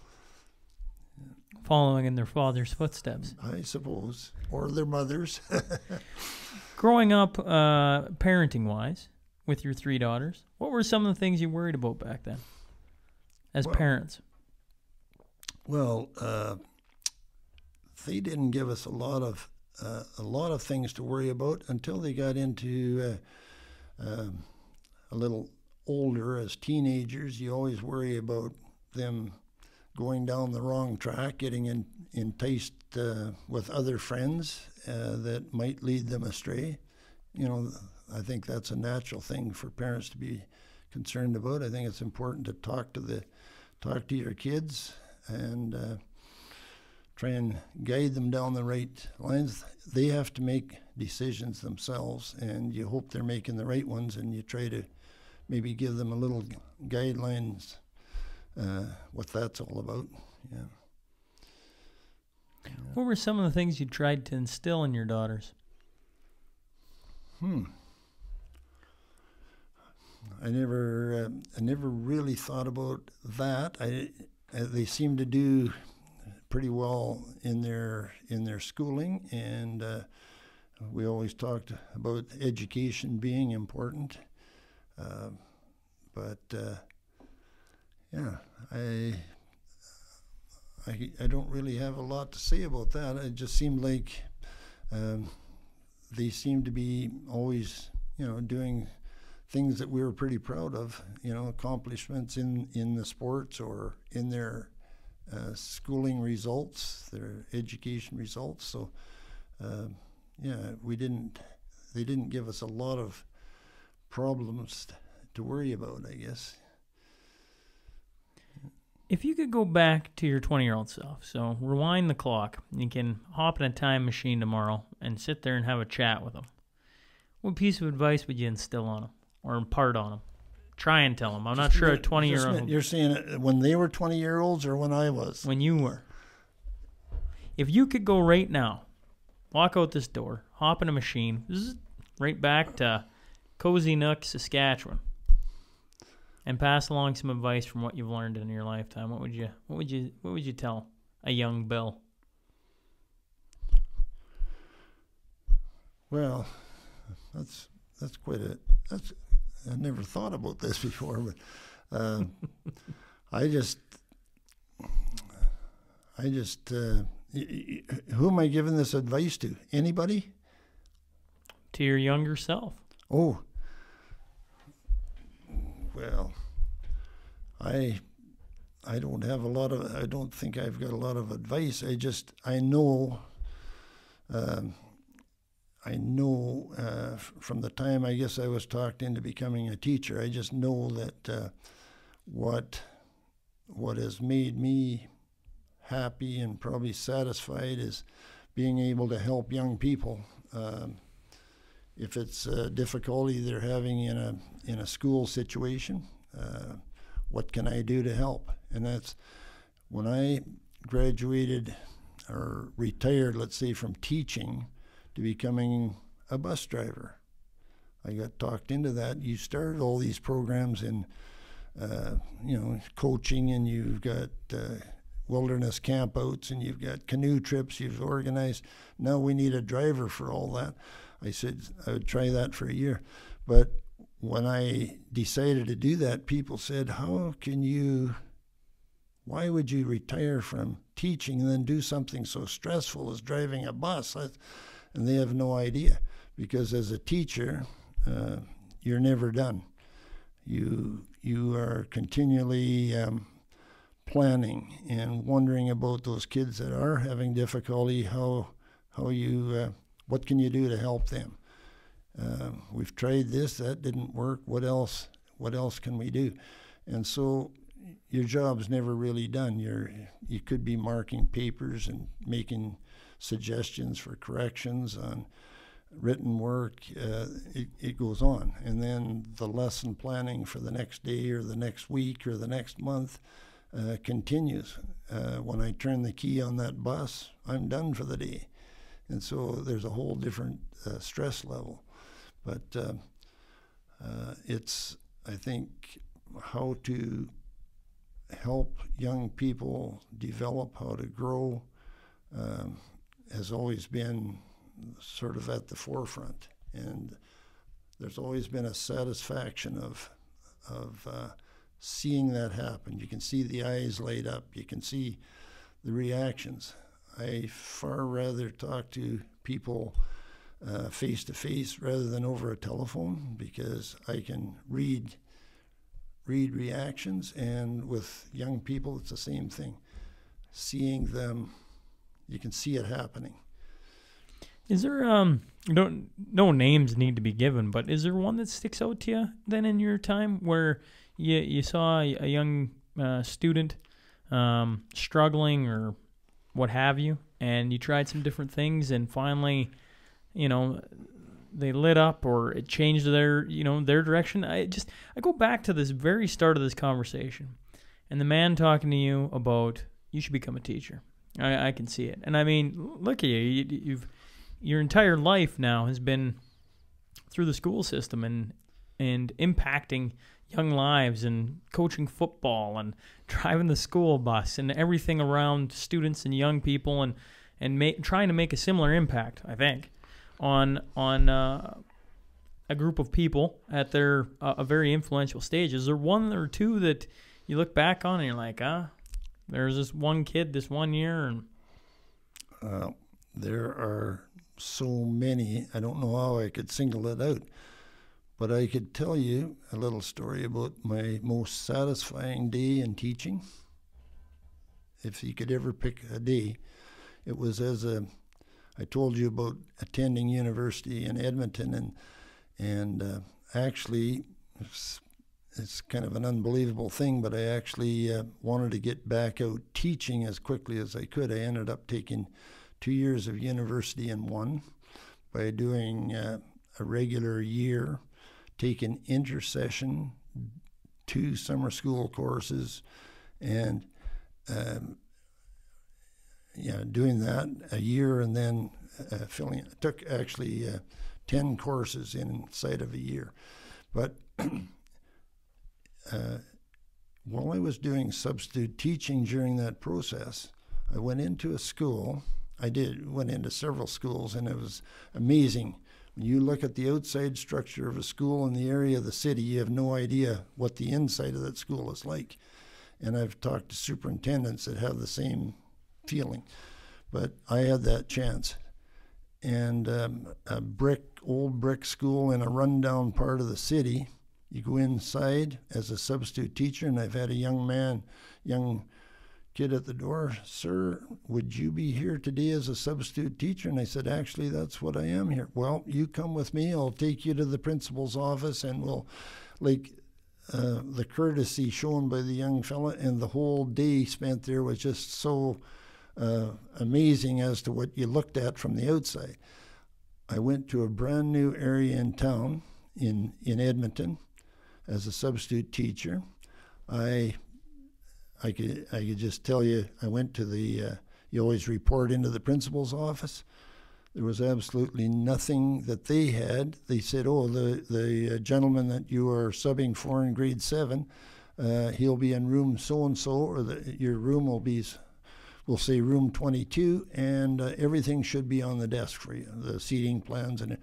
Following in their father's footsteps, I suppose, or their mothers. Growing up, parenting-wise, with your three daughters, what were some of the things you worried about back then as parents? Well, they didn't give us a lot of things to worry about until they got into a little older. As teenagers, you always worry about them going down the wrong track, getting enticed with other friends that might lead them astray. I think that's a natural thing for parents to be concerned about. I think it's important to talk to your kids and try and guide them down the right lines. They have to make decisions themselves, and you hope they're making the right ones, and you try to maybe give them a little guidelines what that's all about. Yeah. What were some of the things you tried to instill in your daughters? I never really thought about that. They seem to do pretty well in their schooling, and we always talked about education being important. Yeah, I don't really have a lot to say about that. It just seemed like they seemed to be always, doing things that we were pretty proud of, accomplishments in the sports or in their schooling results, their education results. So, they didn't give us a lot of problems to worry about, I guess. If you could go back to your 20-year-old self, so rewind the clock, you can hop in a time machine tomorrow and sit there and have a chat with them, what piece of advice would you instill on them or impart on them? Try and tell them. I'm not sure a 20-year-old... You're saying it when they were 20-year-olds or when I was? When you were. If you could go right now, walk out this door, hop in a machine, right back to Cozy Nook, Saskatchewan, and pass along some advice from what you've learned in your lifetime, what would you tell a young Bill? Well, that's quite a I never thought about this before, but who am I giving this advice to? Anybody? To your younger self. Oh. Well, I don't have a lot of, I don't think I've got a lot of advice. I know from the time I guess I was talked into becoming a teacher, I just know that what has made me happy and probably satisfied is being able to help young people. If it's a difficulty they're having in a school situation, what can I do to help? And that's when I graduated or retired, let's say, from teaching to becoming a bus driver. I got talked into that. You started all these programs in, coaching, and you've got wilderness campouts, and you've got canoe trips you've organized. Now we need a driver for all that. I said I would try that for a year. But when I decided to do that, people said, why would you retire from teaching and then do something so stressful as driving a bus? And they have no idea, because as a teacher, you're never done. You are continually planning and wondering about those kids that are having difficulty, what can you do to help them? We've tried this, that didn't work. What else can we do? And so your job's never really done. You could be marking papers and making suggestions for corrections on written work. It goes on. And then the lesson planning for the next day or the next week or the next month continues. When I turn the key on that bus, I'm done for the day. And so there's a whole different stress level. But it's, I think, how to help young people develop, how to grow, has always been sort of at the forefront. And there's always been a satisfaction of seeing that happen. You can see the eyes light up. You can see the reactions. I far rather talk to people face to face rather than over a telephone, because I can read reactions, and with young people it's the same thing. Seeing them, you can see it happening. Is there no names need to be given, but is there one that sticks out to you then in your time where you saw a young student struggling or what have you, and you tried some different things, and finally, they lit up, or it changed their direction. I go back to this very start of this conversation, and the man talking to you about you should become a teacher. I can see it, and I mean, look at you. Your entire life now has been through the school system and impacting young lives and coaching football and driving the school bus and everything around students and young people and trying to make a similar impact, I think, on a group of people at their a very influential stage. Is there one or two that you look back on and you're like, there's this one kid this one year? And there are so many. I don't know how I could single it out. But I could tell you a little story about my most satisfying day in teaching. If you could ever pick a day, it was I told you about attending university in Edmonton, and actually, it's kind of an unbelievable thing, but I actually wanted to get back out teaching as quickly as I could. I ended up taking 2 years of university in one by doing a regular year, taken intersession, 2 summer school courses, and doing that a year, and then filling. It took actually 10 courses inside of a year. But while I was doing substitute teaching during that process, I went into a school. Went into several schools, and it was amazing. When you look at the outside structure of a school in the area of the city, you have no idea what the inside of that school is like. And I've talked to superintendents that have the same feeling. But I had that chance. And a old brick school in a rundown part of the city, you go inside as a substitute teacher, and I've had a young kid at the door, "Sir, would you be here today as a substitute teacher?" And I said, "Actually, that's what I am here." "Well, you come with me. I'll take you to the principal's office, and we'll," the courtesy shown by the young fella, and the whole day spent there was just so amazing as to what you looked at from the outside. I went to a brand new area in town in Edmonton as a substitute teacher. I could just tell you, I went to you always report into the principal's office. There was absolutely nothing that they had. They said, "Oh, the gentleman that you are subbing for in grade 7, he'll be in room so-and-so, or your room we'll say room 22, and everything should be on the desk for you, the seating plans." And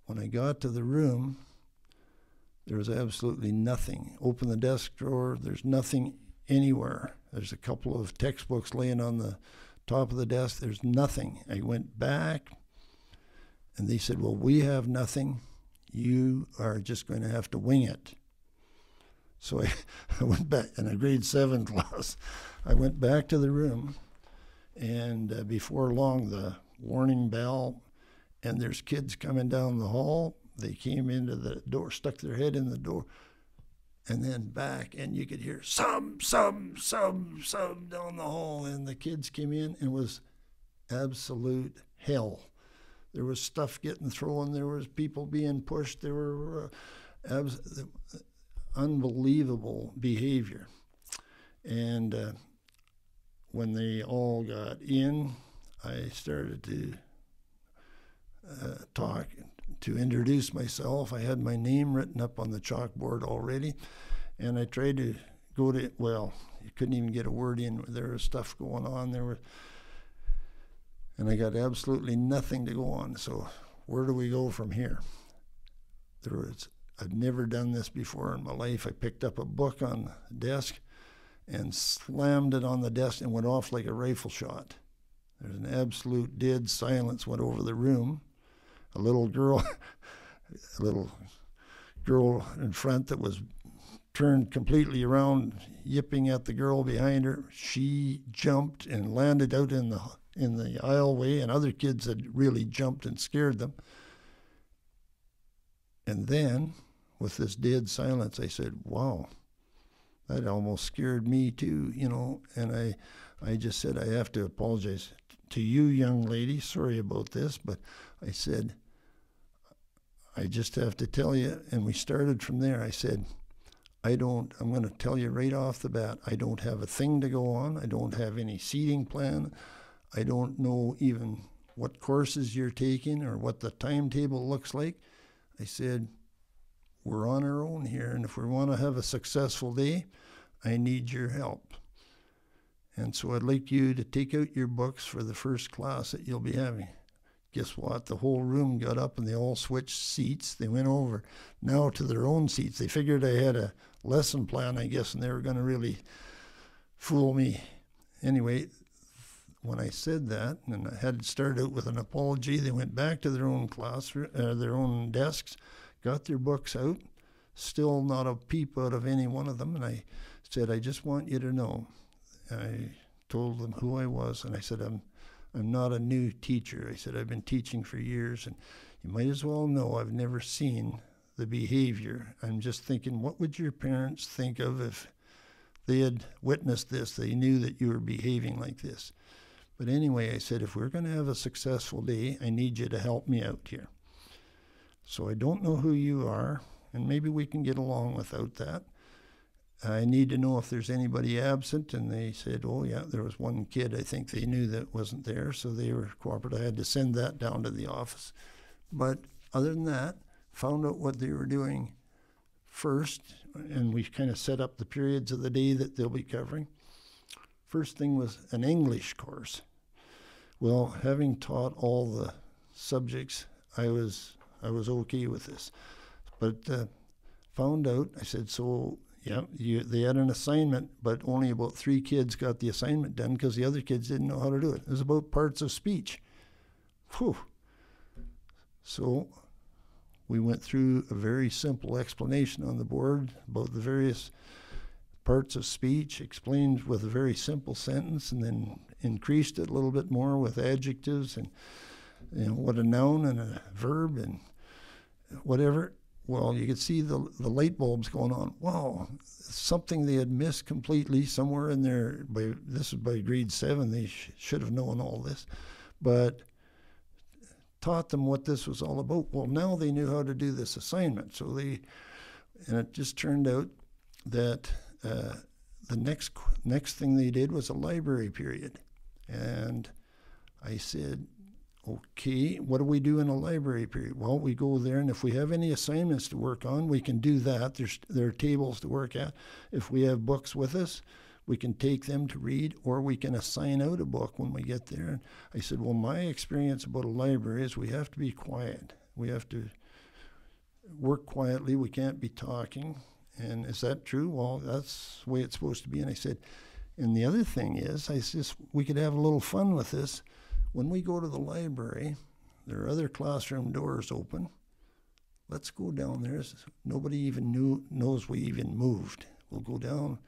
when I got to the room, there was absolutely nothing. Open the desk drawer, there's nothing anywhere. There's a couple of textbooks laying on the top of the desk. There's nothing. I went back, and they said, "Well, we have nothing. You are just going to have to wing it." So I went back in a grade 7 class. I went back to the room, and before long, the warning bell, and there's kids coming down the hall. They came into the door, stuck their head in the door, and then back, and you could hear some down the hall, and the kids came in, and it was absolute hell. There was stuff getting thrown, there was people being pushed, there were unbelievable behavior. And when they all got in, I started to talk, to introduce myself. I had my name written up on the chalkboard already, and I tried to you couldn't even get a word in. There was stuff going on. And I got absolutely nothing to go on. So where do we go from here? I'd never done this before in my life. I picked up a book on the desk and slammed it on the desk and went off like a rifle shot. There's an absolute dead silence went over the room. A little girl in front that was turned completely around, yipping at the girl behind her. She jumped and landed out in the aisleway, and other kids had really jumped and scared them. And then, with this dead silence, I said, "Wow, that almost scared me too, you know. And I just said, I have to apologize to you, young lady. Sorry about this, but I said, I just have to tell you. And we started from there. I said, I'm going to tell you right off the bat, I don't have a thing to go on. I don't have any seating plan. I don't know even what courses you're taking or what the timetable looks like. I said, we're on our own here, and if we want to have a successful day, I need your help. And so I'd like you to take out your books for the first class that you'll be having. Guess what? The whole room got up and they all switched seats. They went over now to their own seats. They figured I had a lesson plan, I guess, and they were going to really fool me. Anyway, when I said that, and I had to start out with an apology, they went back to their own their own desks, got their books out, still not a peep out of any one of them. And I said, I just want you to know. I told them who I was, and I said, I'm not a new teacher. I said, I've been teaching for years, and you might as well know I've never seen the behavior. I'm just thinking, what would your parents think of if they had witnessed this? They knew that you were behaving like this. But anyway, I said, if we're going to have a successful day, I need you to help me out here. So I don't know who you are, and maybe we can get along without that. I need to know if there's anybody absent. And they said, oh, yeah, there was one kid. I think they knew that wasn't there, so they were cooperative. I had to send that down to the office. But other than that, found out what they were doing first, and we kind of set up the periods of the day that they'll be covering. First thing was an English course. Well, having taught all the subjects, I was okay with this. But found out, I said, so yeah, they had an assignment, but only about 3 kids got the assignment done because the other kids didn't know how to do it. It was about parts of speech. Whew. So we went through a very simple explanation on the board about the various parts of speech, explained with a very simple sentence, and then increased it a little bit more with adjectives and, you know, what a noun and a verb and whatever. Well, you could see the light bulbs going on. Wow, something they had missed completely somewhere in there. This is by grade 7. They should have known all this, but taught them what this was all about. Well, now they knew how to do this assignment. So and it just turned out that the next thing they did was a library period. And I said, okay, what do we do in a library period? Well, we go there, and if we have any assignments to work on, we can do that. There are tables to work at. If we have books with us, we can take them to read, or we can assign out a book when we get there. And I said, well, my experience about a library is we have to be quiet. We have to work quietly. We can't be talking. And is that true? Well, that's the way it's supposed to be. And I said, and the other thing is, we could have a little fun with this. When we go to the library, there are other classroom doors open. Let's go down there. Nobody even knows we even moved. We'll go down,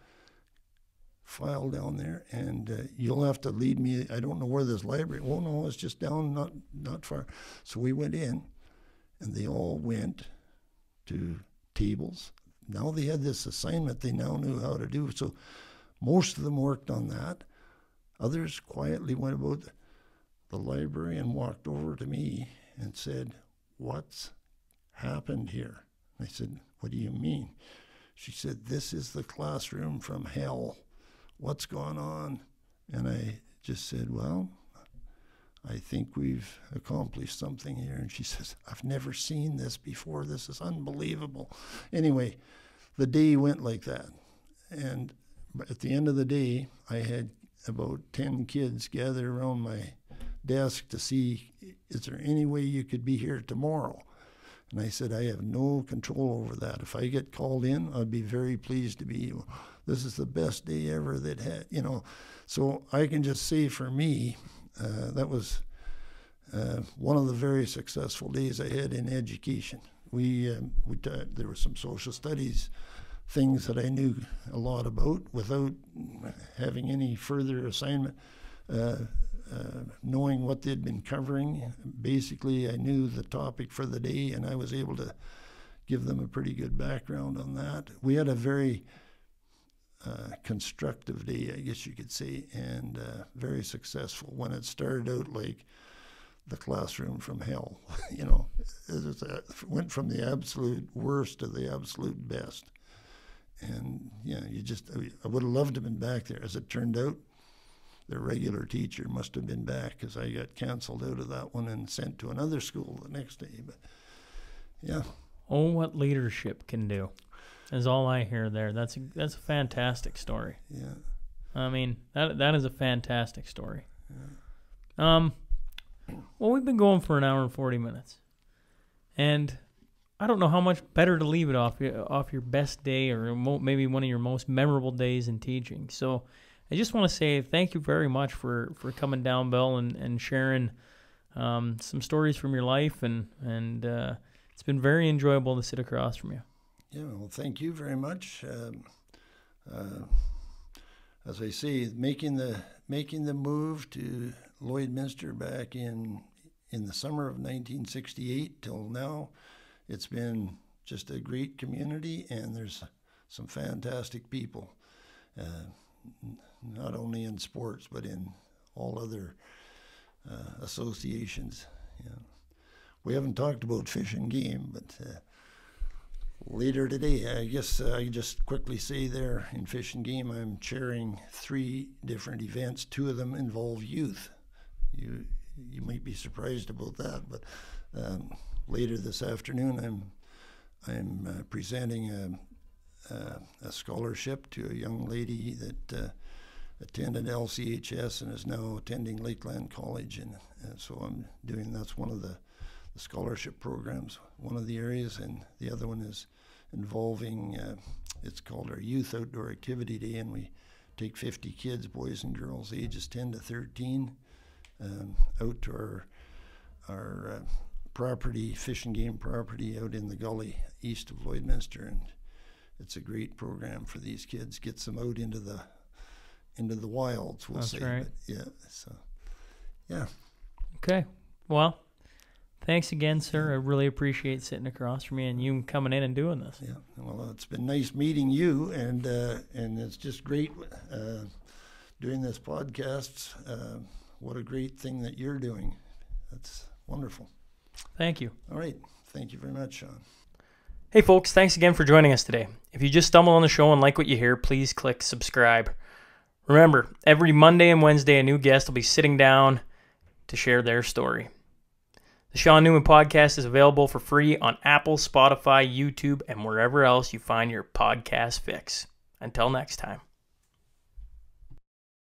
file down there, and you'll have to lead me. I don't know where this library. Oh no, it's just down, not far. So we went in, and they all went to tables. Now they had this assignment they now knew how to do. So most of them worked on that. Others quietly went about the library and walked over to me and said, what's happened here? I said, what do you mean? She said, this is the classroom from hell. What's gone on? And I just said, well, I think we've accomplished something here. And she says, I've never seen this before. This is unbelievable. Anyway, the day went like that. And at the end of the day, I had about 10 kids gathered around my desk to see, is there any way you could be here tomorrow? And I said, I have no control over that. If I get called in, I'd be very pleased to be. This is the best day ever that had, you know. So I can just say for me, that was one of the very successful days I had in education. There were some social studies things that I knew a lot about without having any further assignment. Knowing what they'd been covering, basically I knew the topic for the day, and I was able to give them a pretty good background on that. We had a very constructive day, I guess you could say, and very successful. When it started out like the classroom from hell, you know, it went from the absolute worst to the absolute best. And yeah, I would have loved to have been back there. As it turned out, the regular teacher must have been back, because I got canceled out of that one and sent to another school the next day. But yeah. Oh, what leadership can do is all I hear there. That's a fantastic story. Yeah. I mean, that is a fantastic story. Yeah. Well, we've been going for an hour and 40 minutes. And I don't know how much better to leave it off your best day, or maybe one of your most memorable days in teaching. So I just want to say thank you very much for coming down, Bill, and sharing some stories from your life. And it's been very enjoyable to sit across from you. Yeah, well, thank you very much. As I say, making the move to Lloydminster back in the summer of 1968 till now, it's been just a great community, and there's some fantastic people, not only in sports but in all other associations. Yeah. We haven't talked about Fish and Game, but later today, I guess I just quickly say there in Fish and Game, I'm chairing 3 different events. 2 of them involve youth. You might be surprised about that, but later this afternoon, I'm presenting a scholarship to a young lady that attended LCHS and is now attending Lakeland College, and so that's one of the scholarship programs, one of the areas, and the other one is involving, it's called our Youth Outdoor Activity Day, and we take 50 kids, boys and girls, ages 10 to 13, out to our property, Fish and Game property out in the gully east of Lloydminster, and it's a great program for these kids. Gets them out into the wilds, we'll say. Right. But yeah, so yeah. Okay. Well, thanks again, sir. I really appreciate sitting across from me and you coming in and doing this. Yeah. Well, it's been nice meeting you, and it's just great doing this podcast. What a great thing that you're doing. That's wonderful. Thank you. All right. Thank you very much, Sean. Hey, folks. Thanks again for joining us today. If you just stumbled on the show and like what you hear, please click subscribe. Remember, every Monday and Wednesday, a new guest will be sitting down to share their story. The Sean Newman Podcast is available for free on Apple, Spotify, YouTube, and wherever else you find your podcast fix. Until next time.